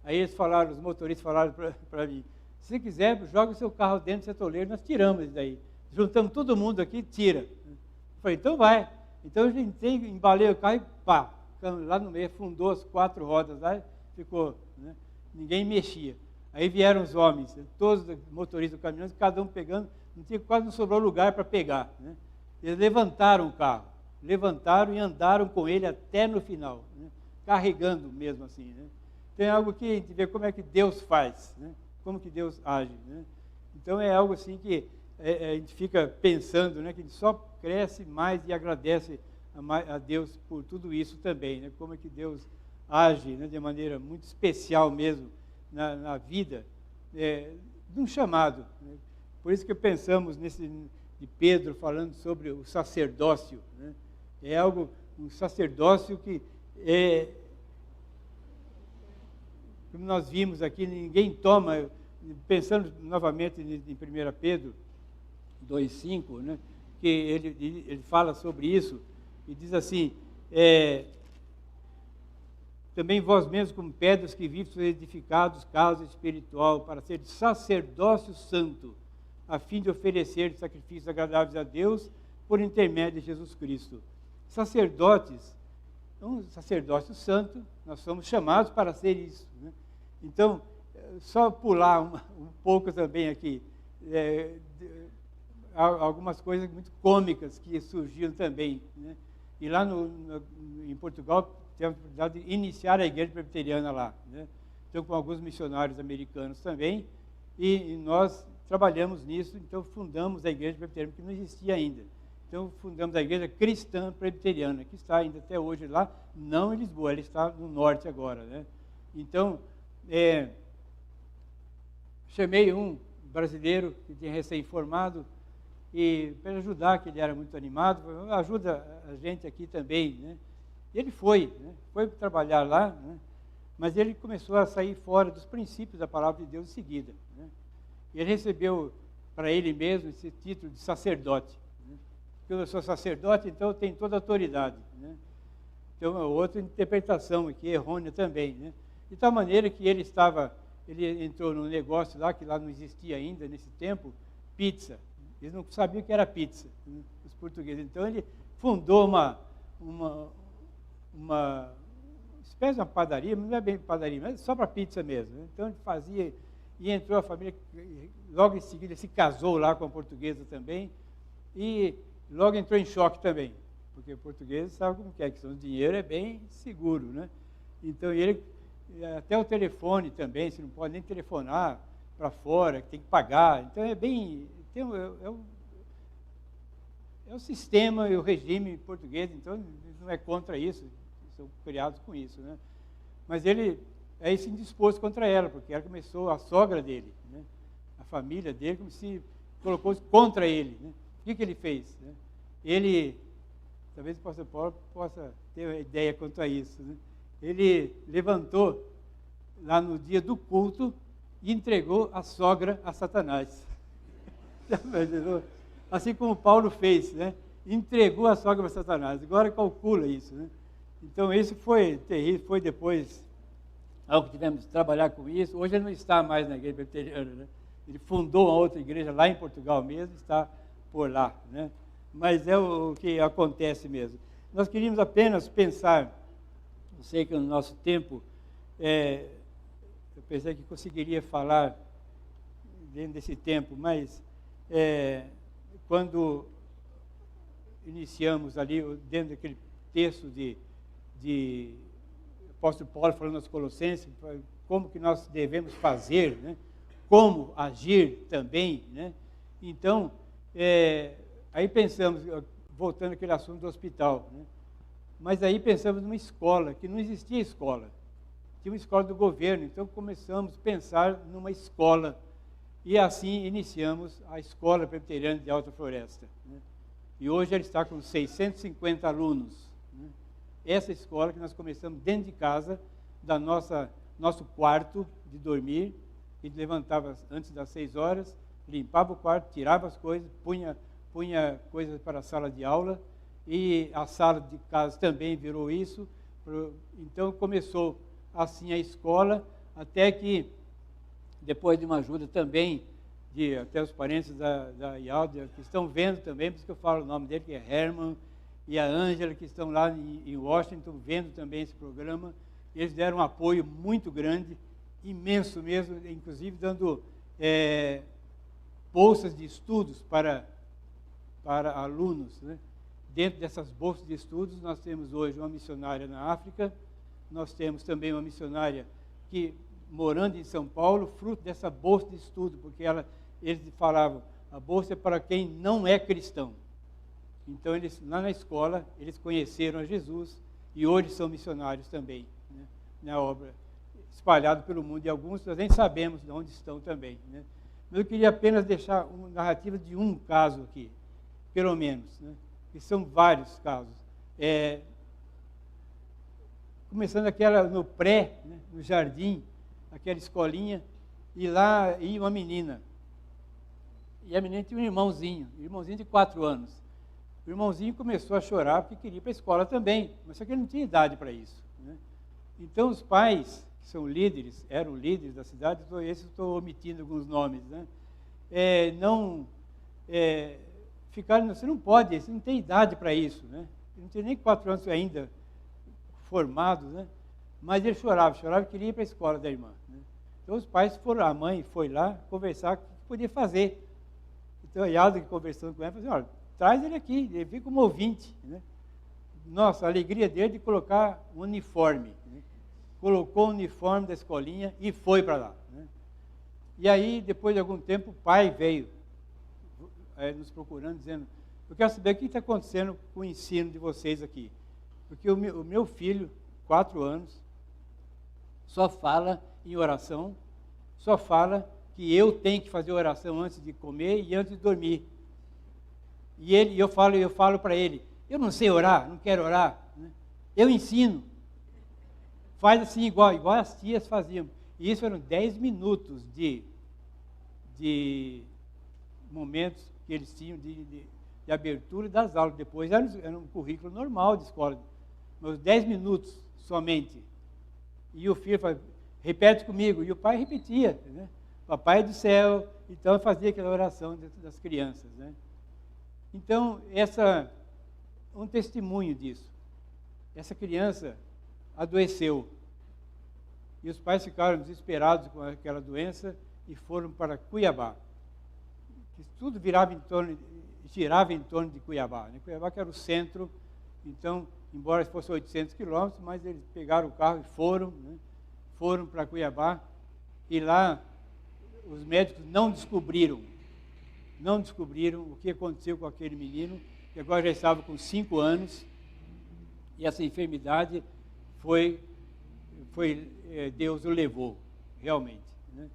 Aí os motoristas falaram para mim, se quiser, joga o seu carro dentro desse atoleiro, nós tiramos isso daí. Juntamos todo mundo aqui, tira. Eu falei, então vai. Então, eu embalei o carro e pá, lá no meio, afundou as 4 rodas lá, ficou, né? Ninguém mexia. Aí vieram os homens, todos os motoristas do caminhão, cada um pegando, quase não sobrou lugar para pegar, né? Eles levantaram o carro, levantaram e andaram com ele até no final, né? Carregando mesmo assim, né? Então é algo que a gente vê como é que Deus faz, né? Como que Deus age, né? Então é algo assim que a gente fica pensando, né? Que a gente só cresce mais e agradece a Deus por tudo isso também, né? Como é que Deus age, né? De maneira muito especial mesmo na vida de um chamado, né? Por isso que pensamos de Pedro falando sobre o sacerdócio, né? É algo, um sacerdócio que como nós vimos aqui, ninguém toma, pensando novamente em 1 Pedro 2,5, né, que ele fala sobre isso, e diz assim, também vós mesmos como pedras que vivem, sois edificados, casa espiritual, para ser sacerdócio santo, a fim de oferecer sacrifícios agradáveis a Deus, por intermédio de Jesus Cristo. Sacerdotes, um sacerdócio santo, nós somos chamados para ser isso, né? Então, só pular um pouco também aqui, algumas coisas muito cômicas que surgiram também, né? E lá em Portugal, tivemos a oportunidade de iniciar a igreja presbiteriana lá, né? Então, com alguns missionários americanos também, e nós trabalhamos nisso, então fundamos a igreja presbiteriana, que não existia ainda. Então, fundamos a igreja cristã presbiteriana, que está ainda até hoje lá, não em Lisboa, ela está no norte agora, né? Então, chamei um brasileiro que tinha recém-formado, e para ajudar, que ele era muito animado, falou, ajuda a gente aqui também, né? E ele foi, né? Foi trabalhar lá, né? Mas ele começou a sair fora dos princípios da palavra de Deus em seguida, né? E ele recebeu para ele mesmo esse título de sacerdote, né? Porque eu sou sacerdote, então eu tenho toda a autoridade, né? Então, é outra interpretação aqui, errônea também, né? De tal maneira que ele entrou num negócio lá, que lá não existia ainda nesse tempo, pizza. Eles não sabiam o que era pizza, né, os portugueses. Então, ele fundou uma espécie de uma padaria, mas não é bem padaria, mas só para pizza mesmo, né? Então, ele fazia, e entrou a família, logo em seguida se casou lá com a portuguesa também, e logo entrou em choque também, porque o português sabe como que questão do dinheiro é bem seguro, né? Então, ele, até o telefone também, você não pode nem telefonar para fora, tem que pagar, então é bem... É o sistema e o regime português, então ele não é contra isso, são criados com isso, né? Mas ele é se indisposto contra ela, porque ela começou, a sogra dele, né? A família dele, como se colocou contra ele, né? O que ele fez, né? Ele, talvez o pastor Paulo possa ter uma ideia quanto a isso, né? Ele levantou lá no dia do culto e entregou a sogra a Satanás. Assim como Paulo fez, né? Entregou a sogra para Satanás. Agora calcula isso, né? Então, isso foi terrível, foi depois algo que tivemos que trabalhar com isso. Hoje ele não está mais na igreja presbiteriana, né? Ele fundou uma outra igreja lá em Portugal mesmo, está por lá, né? Mas é o que acontece mesmo. Nós queríamos apenas pensar, eu sei que no nosso tempo, eu pensei que conseguiria falar dentro desse tempo, mas quando iniciamos ali, dentro daquele texto de apóstolo Paulo falando aos Colossenses, como que nós devemos fazer, né? Como agir também, né? Então, aí pensamos, voltando àquele assunto do hospital, né? Mas aí pensamos numa escola, que não existia escola, tinha uma escola do governo, então começamos a pensar numa escola, e assim iniciamos a Escola Presbiteriana de Alta Floresta, né? E hoje ela está com 650 alunos, né? Essa escola que nós começamos dentro de casa, nosso quarto de dormir, a gente levantava antes das 6 horas, limpava o quarto, tirava as coisas, punha coisas para a sala de aula, e a sala de casa também virou isso. Então começou assim a escola, até que, depois de uma ajuda também, até os parentes da Yalda, que estão vendo também, por isso que eu falo o nome dele, que é Herman, e a Ângela, que estão lá em Washington, vendo também esse programa. Eles deram um apoio muito grande, imenso mesmo, inclusive dando bolsas de estudos para alunos, né? Dentro dessas bolsas de estudos, nós temos hoje uma missionária na África, nós temos também uma missionária que, morando em São Paulo, fruto dessa bolsa de estudo, porque eles falavam, a bolsa é para quem não é cristão. Então, lá na escola, eles conheceram a Jesus e hoje são missionários também, né, na obra, espalhado pelo mundo, e alguns nós nem sabemos de onde estão também, né? Mas eu queria apenas deixar uma narrativa de um caso aqui, pelo menos, né? Que são vários casos. Começando no pré, né, no jardim, aquela escolinha, e lá ia uma menina. E a menina tinha um irmãozinho de 4 anos. O irmãozinho começou a chorar porque queria ir para a escola também, mas só que ele não tinha idade para isso, né? Então os pais, que são líderes, eram líderes da cidade, estou omitindo alguns nomes, né? Ficaram, você não pode, você não tem idade para isso, né? Ele não tem nem 4 anos ainda formado, né? Mas ele chorava e queria ir para a escola da irmã, né? Então os pais foram, a mãe foi lá conversar o que podia fazer. Então a Yalda, conversando com ela, falou assim, olha, traz ele aqui, ele fica como ouvinte. Né? Nossa, a alegria dele de colocar um uniforme. Né? Colocou o uniforme da escolinha e foi para lá. Né? E aí, depois de algum tempo, o pai veio nos procurando, dizendo, eu quero saber o que está acontecendo com o ensino de vocês aqui. Porque o meu filho, 4 anos, só fala em oração, só fala que eu tenho que fazer oração antes de comer e antes de dormir. E eu falo para ele, eu não sei orar, não quero orar. Né? Eu ensino. Faz assim, igual as tias faziam. E isso eram 10 minutos de momentos que eles tinham de abertura das aulas. Depois era um currículo normal de escola. Mas 10 minutos somente. E o filho fala, repete comigo. E o pai repetia. Né? Papai do céu. Então fazia aquela oração das crianças. Né? Então, um testemunho disso. Essa criança adoeceu. E os pais ficaram desesperados com aquela doença e foram para Cuiabá. Que tudo girava em torno de Cuiabá. Né? Cuiabá que era o centro, então, embora fosse 800 quilômetros, mas eles pegaram o carro e foram, né? Foram para Cuiabá, e lá os médicos não descobriram o que aconteceu com aquele menino, que agora já estava com 5 anos, e essa enfermidade Deus o levou, realmente. Né?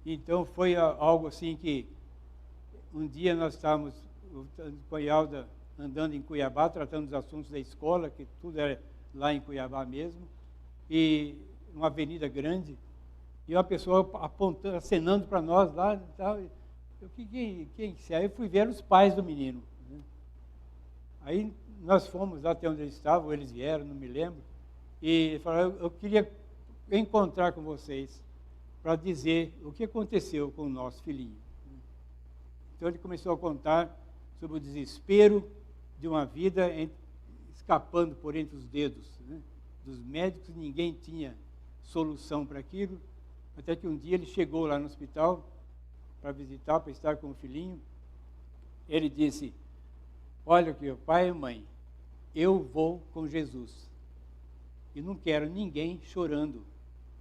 Então foi algo assim que, um dia nós estávamos com a Yalda andando em Cuiabá, tratando dos assuntos da escola, que tudo era lá em Cuiabá mesmo, e uma avenida grande, e uma pessoa apontando, acenando para nós lá e tal. Quem? Aí eu fui ver os pais do menino. Né? Aí nós fomos lá até onde eles estavam, eles vieram, não me lembro, e falaram, eu queria encontrar com vocês para dizer o que aconteceu com o nosso filhinho. Então ele começou a contar sobre o desespero de uma vida escapando por entre os dedos, né? Dos médicos, ninguém tinha solução para aquilo, até que um dia ele chegou lá no hospital para visitar, para estar com o filhinho. Ele disse, olha aqui, pai e mãe, eu vou com Jesus e não quero ninguém chorando,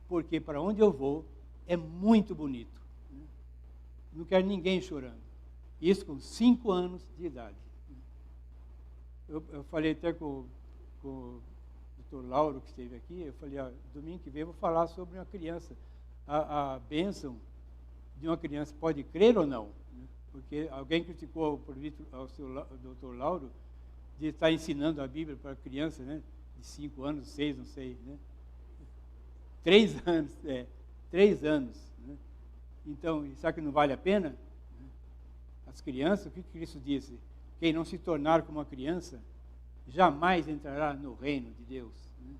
porque para onde eu vou é muito bonito. Né? Não quero ninguém chorando. Isso com 5 anos de idade. Eu falei até com o Dr. Lauro, que esteve aqui, eu falei, domingo que vem eu vou falar sobre uma criança. A bênção de uma criança pode crer ou não? Né? Porque alguém criticou o Dr. Lauro de estar ensinando a Bíblia para criança, né? De 5 anos, 6, não sei. Né? 3 anos, 3 anos. Né? Então, será que não vale a pena? As crianças, o que Cristo disse? Quem não se tornar como uma criança, jamais entrará no reino de Deus. Né?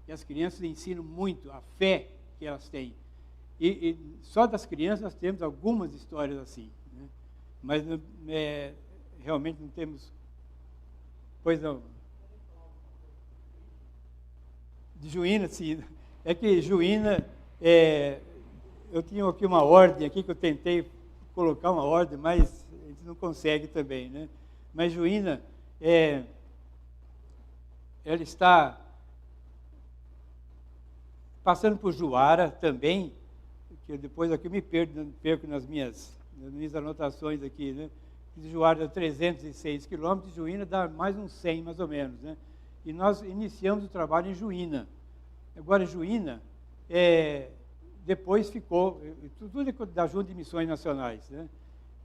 E as crianças ensinam muito a fé que elas têm. E só das crianças nós temos algumas histórias assim. Né? Mas realmente não temos... Pois não. De Juína, sim. É que Juína, eu tinha aqui uma ordem aqui que eu tentei colocar uma ordem, mas a gente não consegue também, né? Mas Juína, ela está passando por Juara também, que depois aqui eu me perco nas minhas anotações aqui, né? Juara dá 306 quilômetros, Juína dá mais uns 100, mais ou menos, né? E nós iniciamos o trabalho em Juína. Agora, Juína, depois ficou, tudo da Junta de Missões Nacionais, né?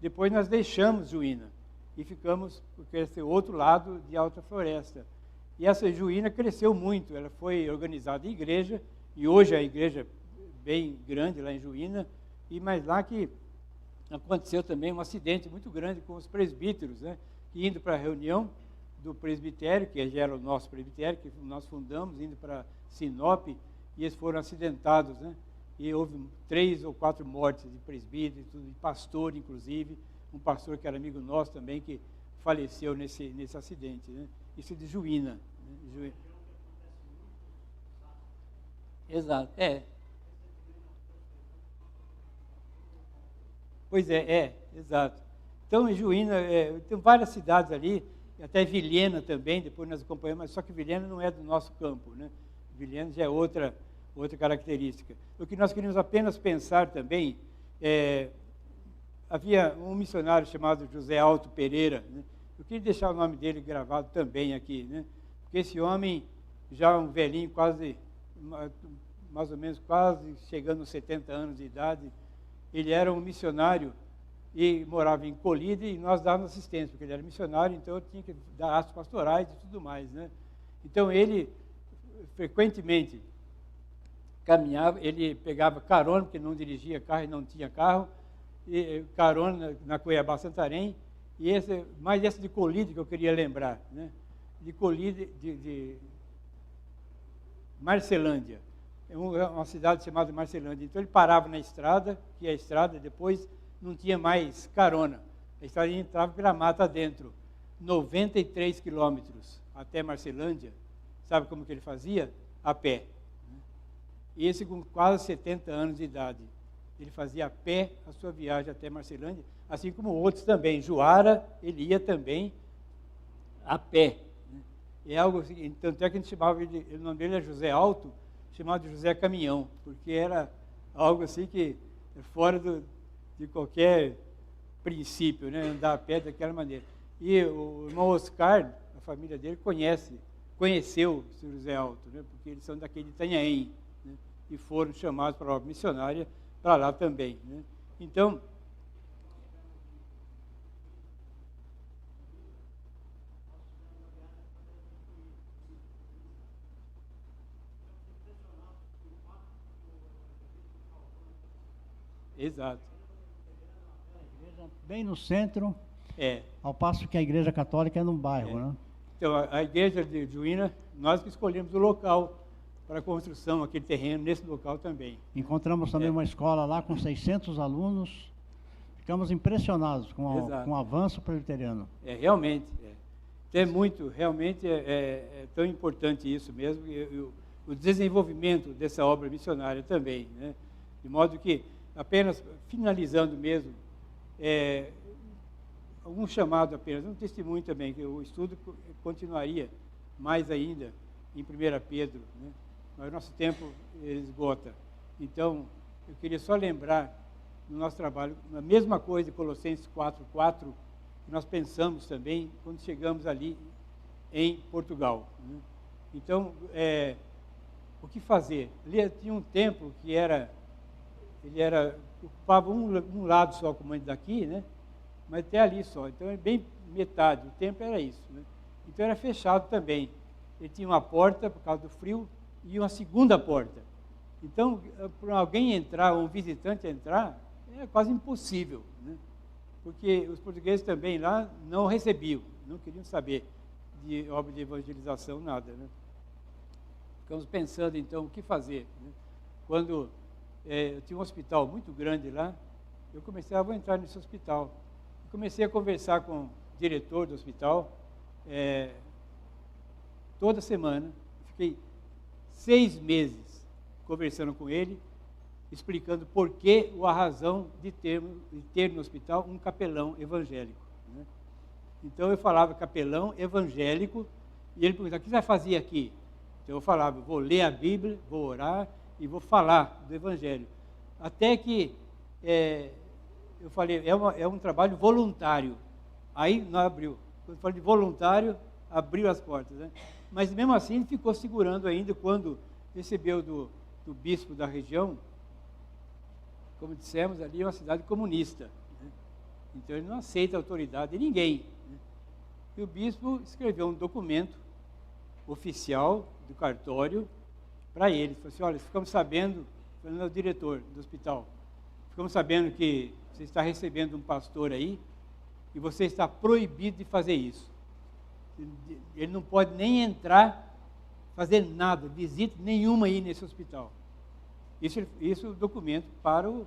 Depois nós deixamos Juína e ficamos, porque esse outro lado de Alta Floresta. E essa Juína cresceu muito, ela foi organizada em igreja, e hoje a igreja bem grande lá em Juína, mas lá que aconteceu também um acidente muito grande com os presbíteros, né? Que indo para a reunião do presbitério, que já era o nosso presbitério, que nós fundamos, indo para Sinop, e eles foram acidentados, né? E houve 3 ou 4 mortes de presbíteros, de pastor, inclusive, um pastor que era amigo nosso também, que faleceu nesse acidente, né? Isso de Juína. Né? Exato, Pois exato. Então, em Juína, tem várias cidades ali, até Vilhena também, depois nós acompanhamos, mas só que Vilhena não é do nosso campo, né? Vilhena já é outra característica. O que nós queríamos apenas pensar também, havia um missionário chamado José Alto Pereira, né? Eu queria deixar o nome dele gravado também aqui, né? Porque esse homem, já um velhinho, quase, mais ou menos, quase chegando aos 70 anos de idade, ele era um missionário e morava em Colíder e nós dávamos assistência, porque ele era missionário, então eu tinha que dar atos pastorais e tudo mais, né? Então ele frequentemente caminhava, ele pegava carona, porque não dirigia carro e não tinha carro, e carona na Cuiabá Santarém, e mais esse de Colíder que eu queria lembrar, né? De Colíder, de Marcelândia, é uma cidade chamada Marcelândia. Então ele parava na estrada, que a estrada depois não tinha mais carona, a estrada entrava pela mata dentro, 93 quilômetros até Marcelândia. Sabe como que ele fazia? A pé. E esse com quase 70 anos de idade. Ele fazia a pé a sua viagem até Marcelândia, assim como outros também. Juara, ele ia também a pé. É algo assim, tanto é que a gente chamava ele, o nome dele é José Alto, chamado de José Caminhão, porque era algo assim que é fora de qualquer princípio, né? Andar a pé daquela maneira. E o irmão Oscar, a família dele, conheceu o Sr. José Alto, né? Porque eles são daqui de Itanhaém, né? E foram chamados para a obra missionária para lá também, né? Então, exato. Bem no centro, É. ao passo que a igreja católica é num bairro, né? Então, a igreja de Juína, nós que escolhemos o local para a construção, aquele terreno, nesse local também. Encontramos também uma escola lá com 600 alunos. Ficamos impressionados com o avanço presbiteriano. Realmente. É muito, realmente é tão importante isso mesmo, e o desenvolvimento dessa obra missionária também, né? De modo que, apenas finalizando mesmo, algum chamado apenas, um testemunho também, que o estudo continuaria mais ainda em 1 Pedro, né? Mas o nosso tempo esgota. Então, eu queria só lembrar no nosso trabalho, a mesma coisa de Colossenses 4:4, que nós pensamos também quando chegamos ali em Portugal, né? Então, o que fazer? Ali tinha um templo que ocupava um lado só, como daqui, né? Mas até ali só. Então, é bem metade. O templo era isso, né? Então, era fechado também. Ele tinha uma porta, por causa do frio, e uma segunda porta. Então, para alguém entrar, um visitante entrar, é quase impossível, né? Porque os portugueses também lá não recebiam, não queriam saber de obra de evangelização, nada, né? Ficamos pensando, então, o que fazer, né? Quando eu tinha um hospital muito grande lá, eu comecei, vou entrar nesse hospital. Comecei a conversar com o diretor do hospital, toda semana. Fiquei 6 meses conversando com ele, explicando por que a razão de ter no hospital um capelão evangélico, né? Então eu falava capelão evangélico, e ele perguntava: o que você vai fazer aqui? Então eu falava: vou ler a Bíblia, vou orar e vou falar do Evangelho. Até que eu falei, é um trabalho voluntário. Aí não abriu. Quando eu falei de voluntário, abriu as portas, né? Mas mesmo assim ele ficou segurando ainda quando recebeu do bispo da região. Como dissemos, ali é uma cidade comunista, né? Então ele não aceita a autoridade de ninguém, né? E o bispo escreveu um documento oficial do cartório para ele. Falou assim: olha, ficamos sabendo, falando ao diretor do hospital, ficamos sabendo que você está recebendo um pastor aí e você está proibido de fazer isso. Ele não pode nem entrar, fazer nada, visita nenhuma aí nesse hospital. Isso é o documento para o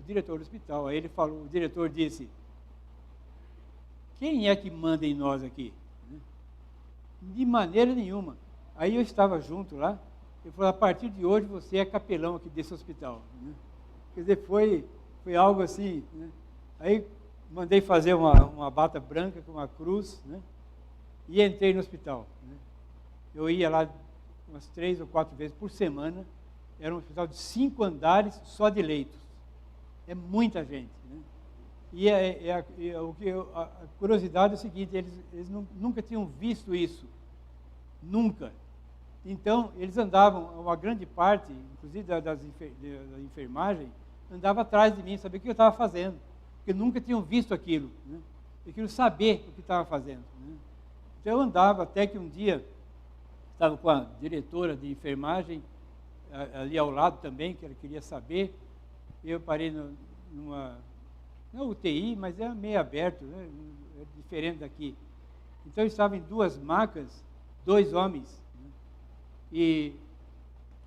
diretor do hospital. Aí ele falou, o diretor disse: quem é que manda em nós aqui? De maneira nenhuma. Aí eu estava junto lá, ele falou: a partir de hoje você é capelão aqui desse hospital, né? Quer dizer, foi algo assim, né? Aí mandei fazer uma bata branca com uma cruz, né? E entrei no hospital. Né? Eu ia lá umas 3 ou 4 vezes por semana. Era um hospital de 5 andares só de leitos. É muita gente. Né? E a curiosidade é o seguinte, eles nunca tinham visto isso. Nunca. Então, eles andavam, uma grande parte, inclusive da enfermagem, andava atrás de mim, saber o que eu estava fazendo. Porque nunca tinham visto aquilo. Né? Eu queria saber o que estava fazendo. Né? Então, eu andava até que um dia, estava com a diretora de enfermagem, ali ao lado também, que ela queria saber. Eu parei numa UTI, mas é meio aberto, né? É diferente daqui. Então, eu estava em 2 macas, 2 homens, né? E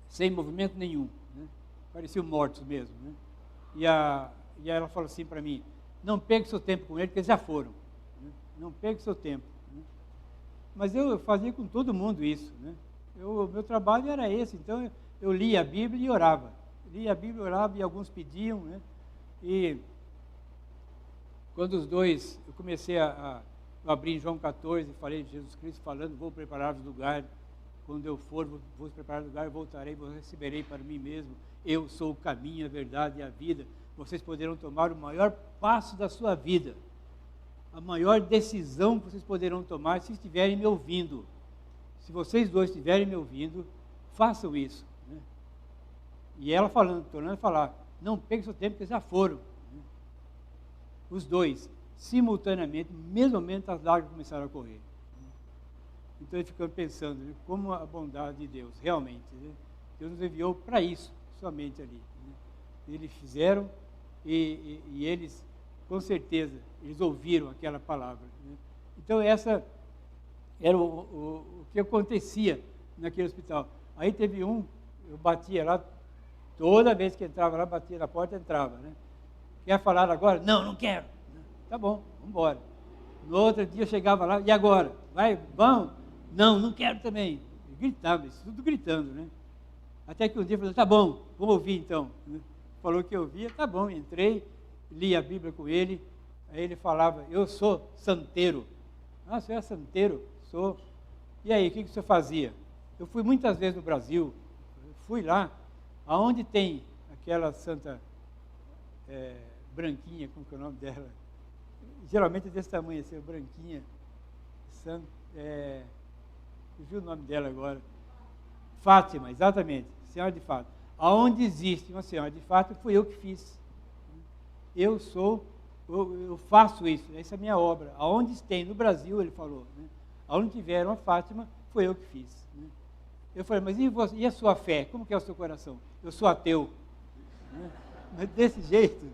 sem movimento nenhum, né? Pareciam mortos mesmo. Né? E ela falou assim para mim, não pegue seu tempo com eles, porque eles já foram. Né? Não pegue seu tempo. Né? Mas eu fazia com todo mundo isso. Né? Meu trabalho era esse, então eu lia a Bíblia e orava. Lia a Bíblia e orava, e alguns pediam. Né? E quando os dois, eu comecei a abrir em João 14, falei de Jesus Cristo, falando, vou preparar-vos lugar, quando eu for, vou preparar lugar, voltarei, vos receberei para mim mesmo. Eu sou o caminho, a verdade e a vida. Vocês poderão tomar o maior passo da sua vida, a maior decisão que vocês poderão tomar se estiverem me ouvindo. Se vocês dois estiverem me ouvindo, façam isso. Né? E ela tornando a falar, não pegue seu tempo, porque já foram. Né? Os dois, simultaneamente, no mesmo momento, as lágrimas começaram a correr. Né? Então, eu fico pensando, né, como a bondade de Deus, realmente. Né? Deus nos enviou para isso, somente ali. Né? Eles fizeram e eles, com certeza, eles ouviram aquela palavra. Né? Então, essa era o que acontecia naquele hospital. Aí teve eu batia lá, toda vez que entrava lá, batia na porta, entrava. Né? Quer falar agora? Não quero. Tá bom, vamos embora. No outro dia eu chegava lá, e agora? Vamos? Não quero também. Eu gritava, isso tudo gritando, né? Até que um dia eu falei, tá bom, vamos ouvir então. Né? Falou que eu ouvia, tá bom, entrei, li a Bíblia com ele, aí ele falava, eu sou santeiro. Ah, você é santeiro? Sou. E aí, o que o senhor fazia? Eu fui muitas vezes no Brasil, fui lá, aonde tem aquela santa branquinha, como que é o nome dela? Geralmente é desse tamanho, assim, branquinha, fugiu o nome dela agora. Fátima, exatamente, Senhora de Fátima. Aonde existe uma Senhora de Fátima, fui eu que fiz. Eu faço isso, essa é a minha obra. Aonde tem no Brasil, ele falou, né? Aonde tiver uma Fátima, foi eu que fiz. Né? Eu falei, mas e a sua fé? Como que é o seu coração? Eu sou ateu. Né? Mas desse jeito,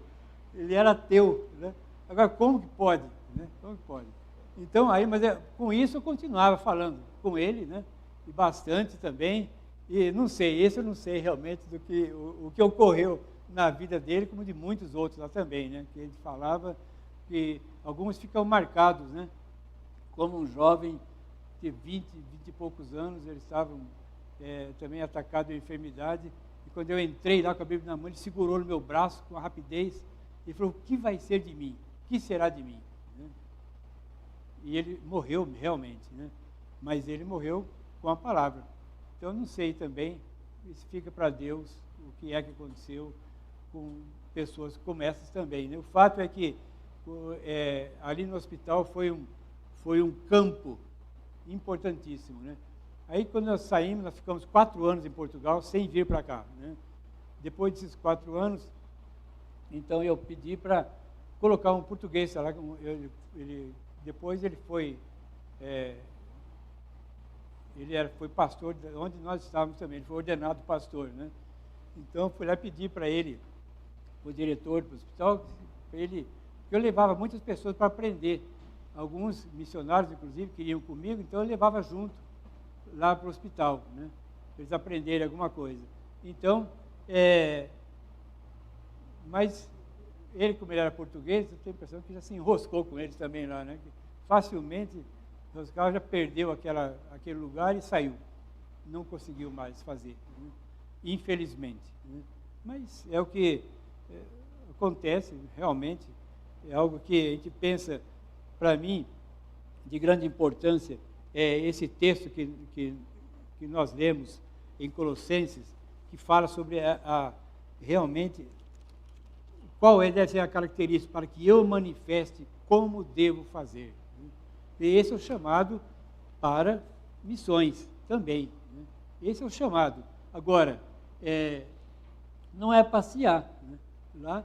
ele era ateu. Né? Agora, como que pode? Né? Como que pode? Então, com isso eu continuava falando com ele, né? E bastante também. E não sei, esse eu não sei realmente o que ocorreu na vida dele, como de muitos outros lá também, né? Que ele falava que alguns ficam marcados, né? Como um jovem de 20 e poucos anos, eles estavam também atacados de enfermidade. E quando eu entrei lá com a Bíblia na mão, ele segurou no meu braço com a rapidez e falou, o que vai ser de mim? O que será de mim? Né? E ele morreu realmente, né? Mas ele morreu com a palavra. Então, eu não sei também, isso fica para Deus, o que é que aconteceu com pessoas como essas também. Né? O fato é que ali no hospital foi um campo importantíssimo. Né? Aí, quando nós saímos, nós ficamos 4 anos em Portugal, sem vir para cá. Né? Depois desses 4 anos, então eu pedi para colocar um português lá. Depois ele foi... foi pastor, onde nós estávamos também, ele foi ordenado pastor, né? Então, fui lá pedir para ele, o diretor do hospital, que eu levava muitas pessoas para aprender. Alguns missionários, inclusive, queriam comigo, então eu levava junto lá para o hospital, né? Para eles aprenderem alguma coisa. Então, mas ele, como ele era português, eu tenho a impressão que já se enroscou com eles também lá, né? Que facilmente... Roscal já perdeu aquele lugar e saiu. Não conseguiu mais fazer, né? Infelizmente. Né? Mas é o que acontece realmente. É algo que a gente pensa, para mim, de grande importância, é esse texto que nós lemos em Colossenses, que fala sobre realmente qual deve ser a característica para que eu manifeste como devo fazer. E esse é o chamado para missões também. Esse é o chamado. Agora, não é passear. Lá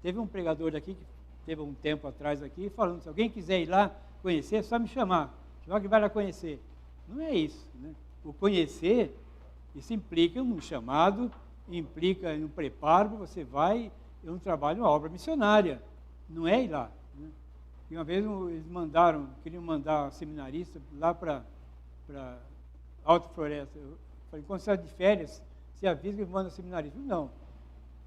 teve um pregador daqui que teve um tempo atrás aqui falando, se alguém quiser ir lá conhecer, é só me chamar que vai lá conhecer. Não é isso. O conhecer, isso implica um chamado, implica um preparo, você vai, é um trabalho, uma obra missionária, não é ir lá. E uma vez eles queriam mandar seminaristas lá para Alta Floresta. Eu falei, quando você está de férias, você avisa que manda seminarista. Não,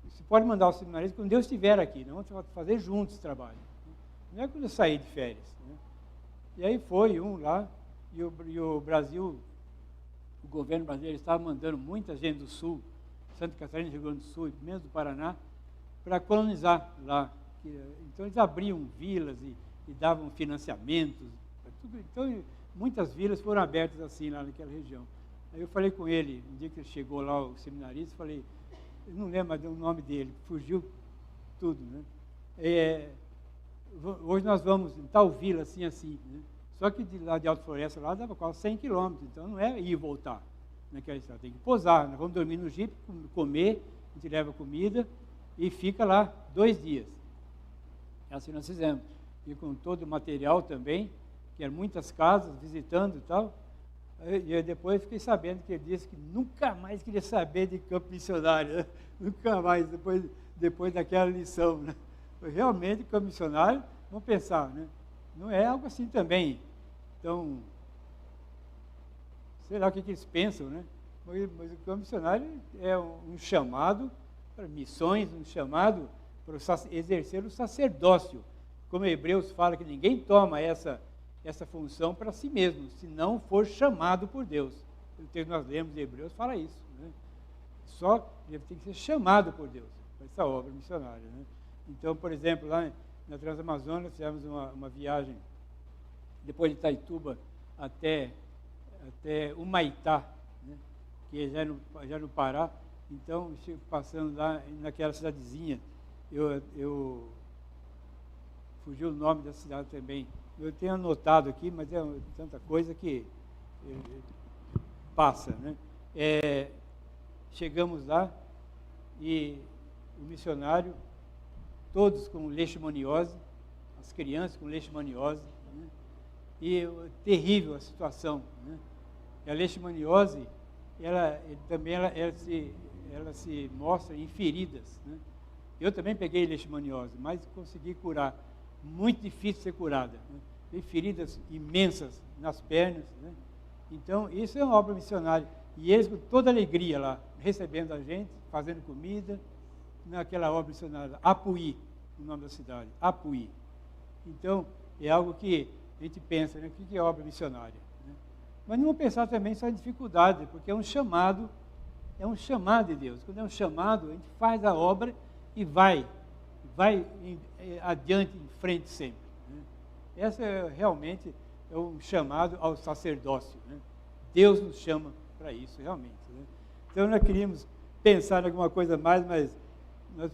você pode mandar o seminarista quando Deus estiver aqui, não vamos fazer juntos esse trabalho. Não é quando eu sair de férias. E aí foi um lá, e o Brasil, o governo brasileiro estava mandando muita gente do Sul, Santa Catarina, Rio Grande do Sul, e mesmo do Paraná, para colonizar lá. Então eles abriam vilas e davam financiamentos. Então muitas vilas foram abertas assim lá naquela região. Aí eu falei com ele, um dia que ele chegou lá, o seminarista, falei, eu não lembro mais o nome dele, fugiu tudo, hoje nós vamos em tal vila, assim, assim. Só que de lá de Alta Floresta, lá dava quase 100 quilômetros, então não é ir e voltar naquela estrada, tem que pousar, nós vamos dormir no jipe, comer, a gente leva comida e fica lá 2 dias. Assim nós fizemos. E com todo o material também, que eram muitas casas, visitando e tal. E depois fiquei sabendo que ele disse que nunca mais queria saber de campo missionário, nunca mais, depois daquela lição. Realmente, campo missionário, vamos pensar, não é algo assim também. Então, sei lá o que eles pensam, mas o campo missionário é um chamado para missões, um chamado para exercer o sacerdócio. Como Hebreus fala que ninguém toma essa função para si mesmo, se não for chamado por Deus. O texto que nós lemos de Hebreus fala isso. Só ele tem que ser chamado por Deus para essa obra missionária. Então, por exemplo, lá na Transamazônica, fizemos uma viagem, depois de Itaituba até Humaitá, que é já no Pará. Então, passando lá naquela cidadezinha, eu fugiu o nome da cidade também. Eu tenho anotado aqui, mas é tanta coisa que passa. Chegamos lá e o missionário, todos com leishmaniose, as crianças com leishmaniose, e terrível a situação. E a leishmaniose, ela se mostra em feridas. Eu também peguei leishmaniose, mas consegui curar. Muito difícil ser curada. Tem feridas imensas nas pernas. Então, isso é uma obra missionária. E eles com toda alegria lá, recebendo a gente, fazendo comida, naquela obra missionária. Apuí, o nome da cidade. Apuí. Então, é algo que a gente pensa, o que é obra missionária? Mas não vamos pensar também só em dificuldade, porque é um chamado de Deus. Quando é um chamado, a gente faz a obra e vai adiante, em frente sempre. Essa realmente é um chamado ao sacerdócio. Deus nos chama para isso, realmente. Então, nós queríamos pensar em alguma coisa mais, mas nós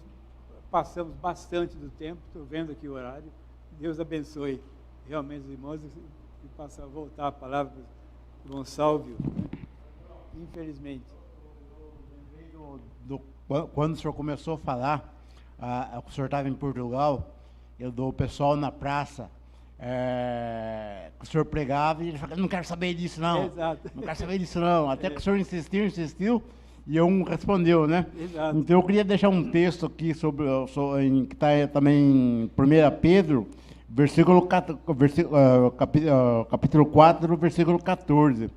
passamos bastante do tempo, estou vendo aqui o horário. Deus abençoe realmente os irmãos e voltar a palavra para o Gonçalves, infelizmente. Quando o senhor começou a falar, o senhor estava em Portugal, o pessoal na praça, o senhor pregava e ele falava, não quero saber disso não, Exato. Não quero saber disso não, até que o senhor insistiu, e um respondeu, Exato. Então eu queria deixar um texto aqui que está também em 1 Pedro, capítulo 4, versículo 14,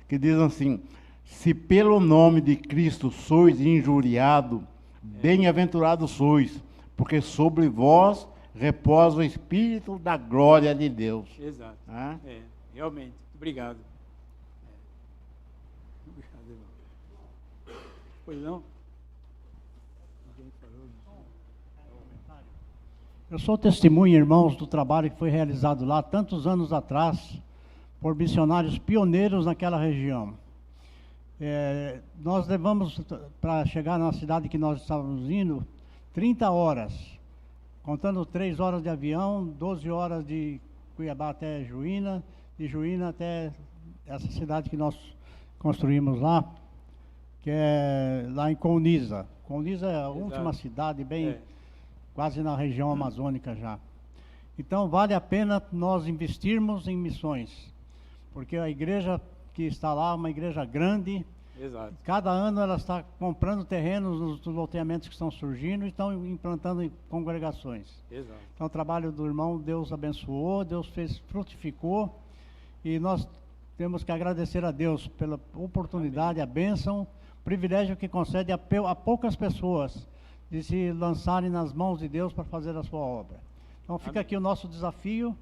que diz assim, se pelo nome de Cristo sois injuriado, bem-aventurados sois, porque sobre vós reposa o Espírito da glória de Deus. Exato. Realmente. Obrigado. Obrigado, irmão. Pois não? Ninguém falou. Eu sou testemunha, irmãos, do trabalho que foi realizado lá tantos anos atrás por missionários pioneiros naquela região. Nós levamos, para chegar na cidade que nós estávamos indo, 30 horas, contando 3 horas de avião, 12 horas de Cuiabá até Juína, de Juína até essa cidade que nós construímos lá, que é lá em Colniza. Colniza é a última cidade, bem quase na região amazônica já. Então vale a pena nós investirmos em missões, porque a igreja que está lá é uma igreja grande. Exato. Cada ano ela está comprando terrenos nos loteamentos que estão surgindo e estão implantando em congregações. Exato. Então o trabalho do irmão, Deus abençoou, Deus frutificou, e nós temos que agradecer a Deus pela oportunidade, a bênção, o privilégio que concede a poucas pessoas de se lançarem nas mãos de Deus para fazer a sua obra. Então fica aqui o nosso desafio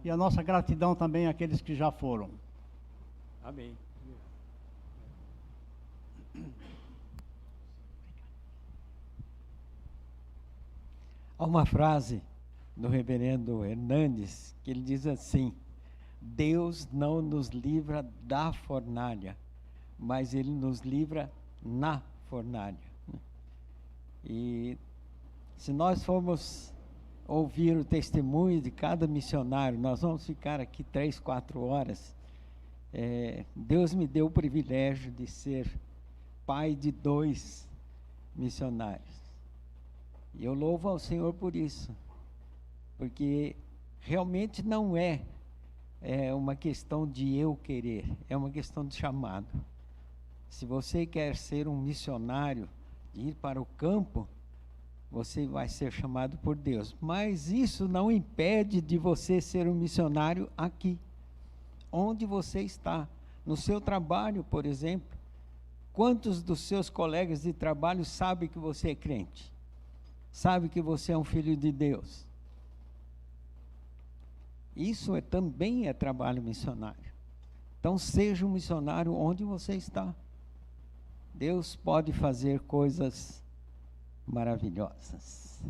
e a nossa gratidão também àqueles que já foram. Amém. Há uma frase do reverendo Hernandes que ele diz assim: Deus não nos livra da fornalha, mas Ele nos livra na fornalha. E se nós formos ouvir o testemunho de cada missionário, nós vamos ficar aqui 3, 4 horas. Deus me deu o privilégio de ser pai de 2 missionários. E eu louvo ao Senhor por isso, porque realmente não é uma questão de eu querer, é uma questão de chamado. Se você quer ser um missionário, ir para o campo, você vai ser chamado por Deus. Mas isso não impede de você ser um missionário aqui, onde você está, no seu trabalho, por exemplo. Quantos dos seus colegas de trabalho sabem que você é crente? Sabe que você é um filho de Deus? Isso também é trabalho missionário. Então seja um missionário onde você está. Deus pode fazer coisas maravilhosas.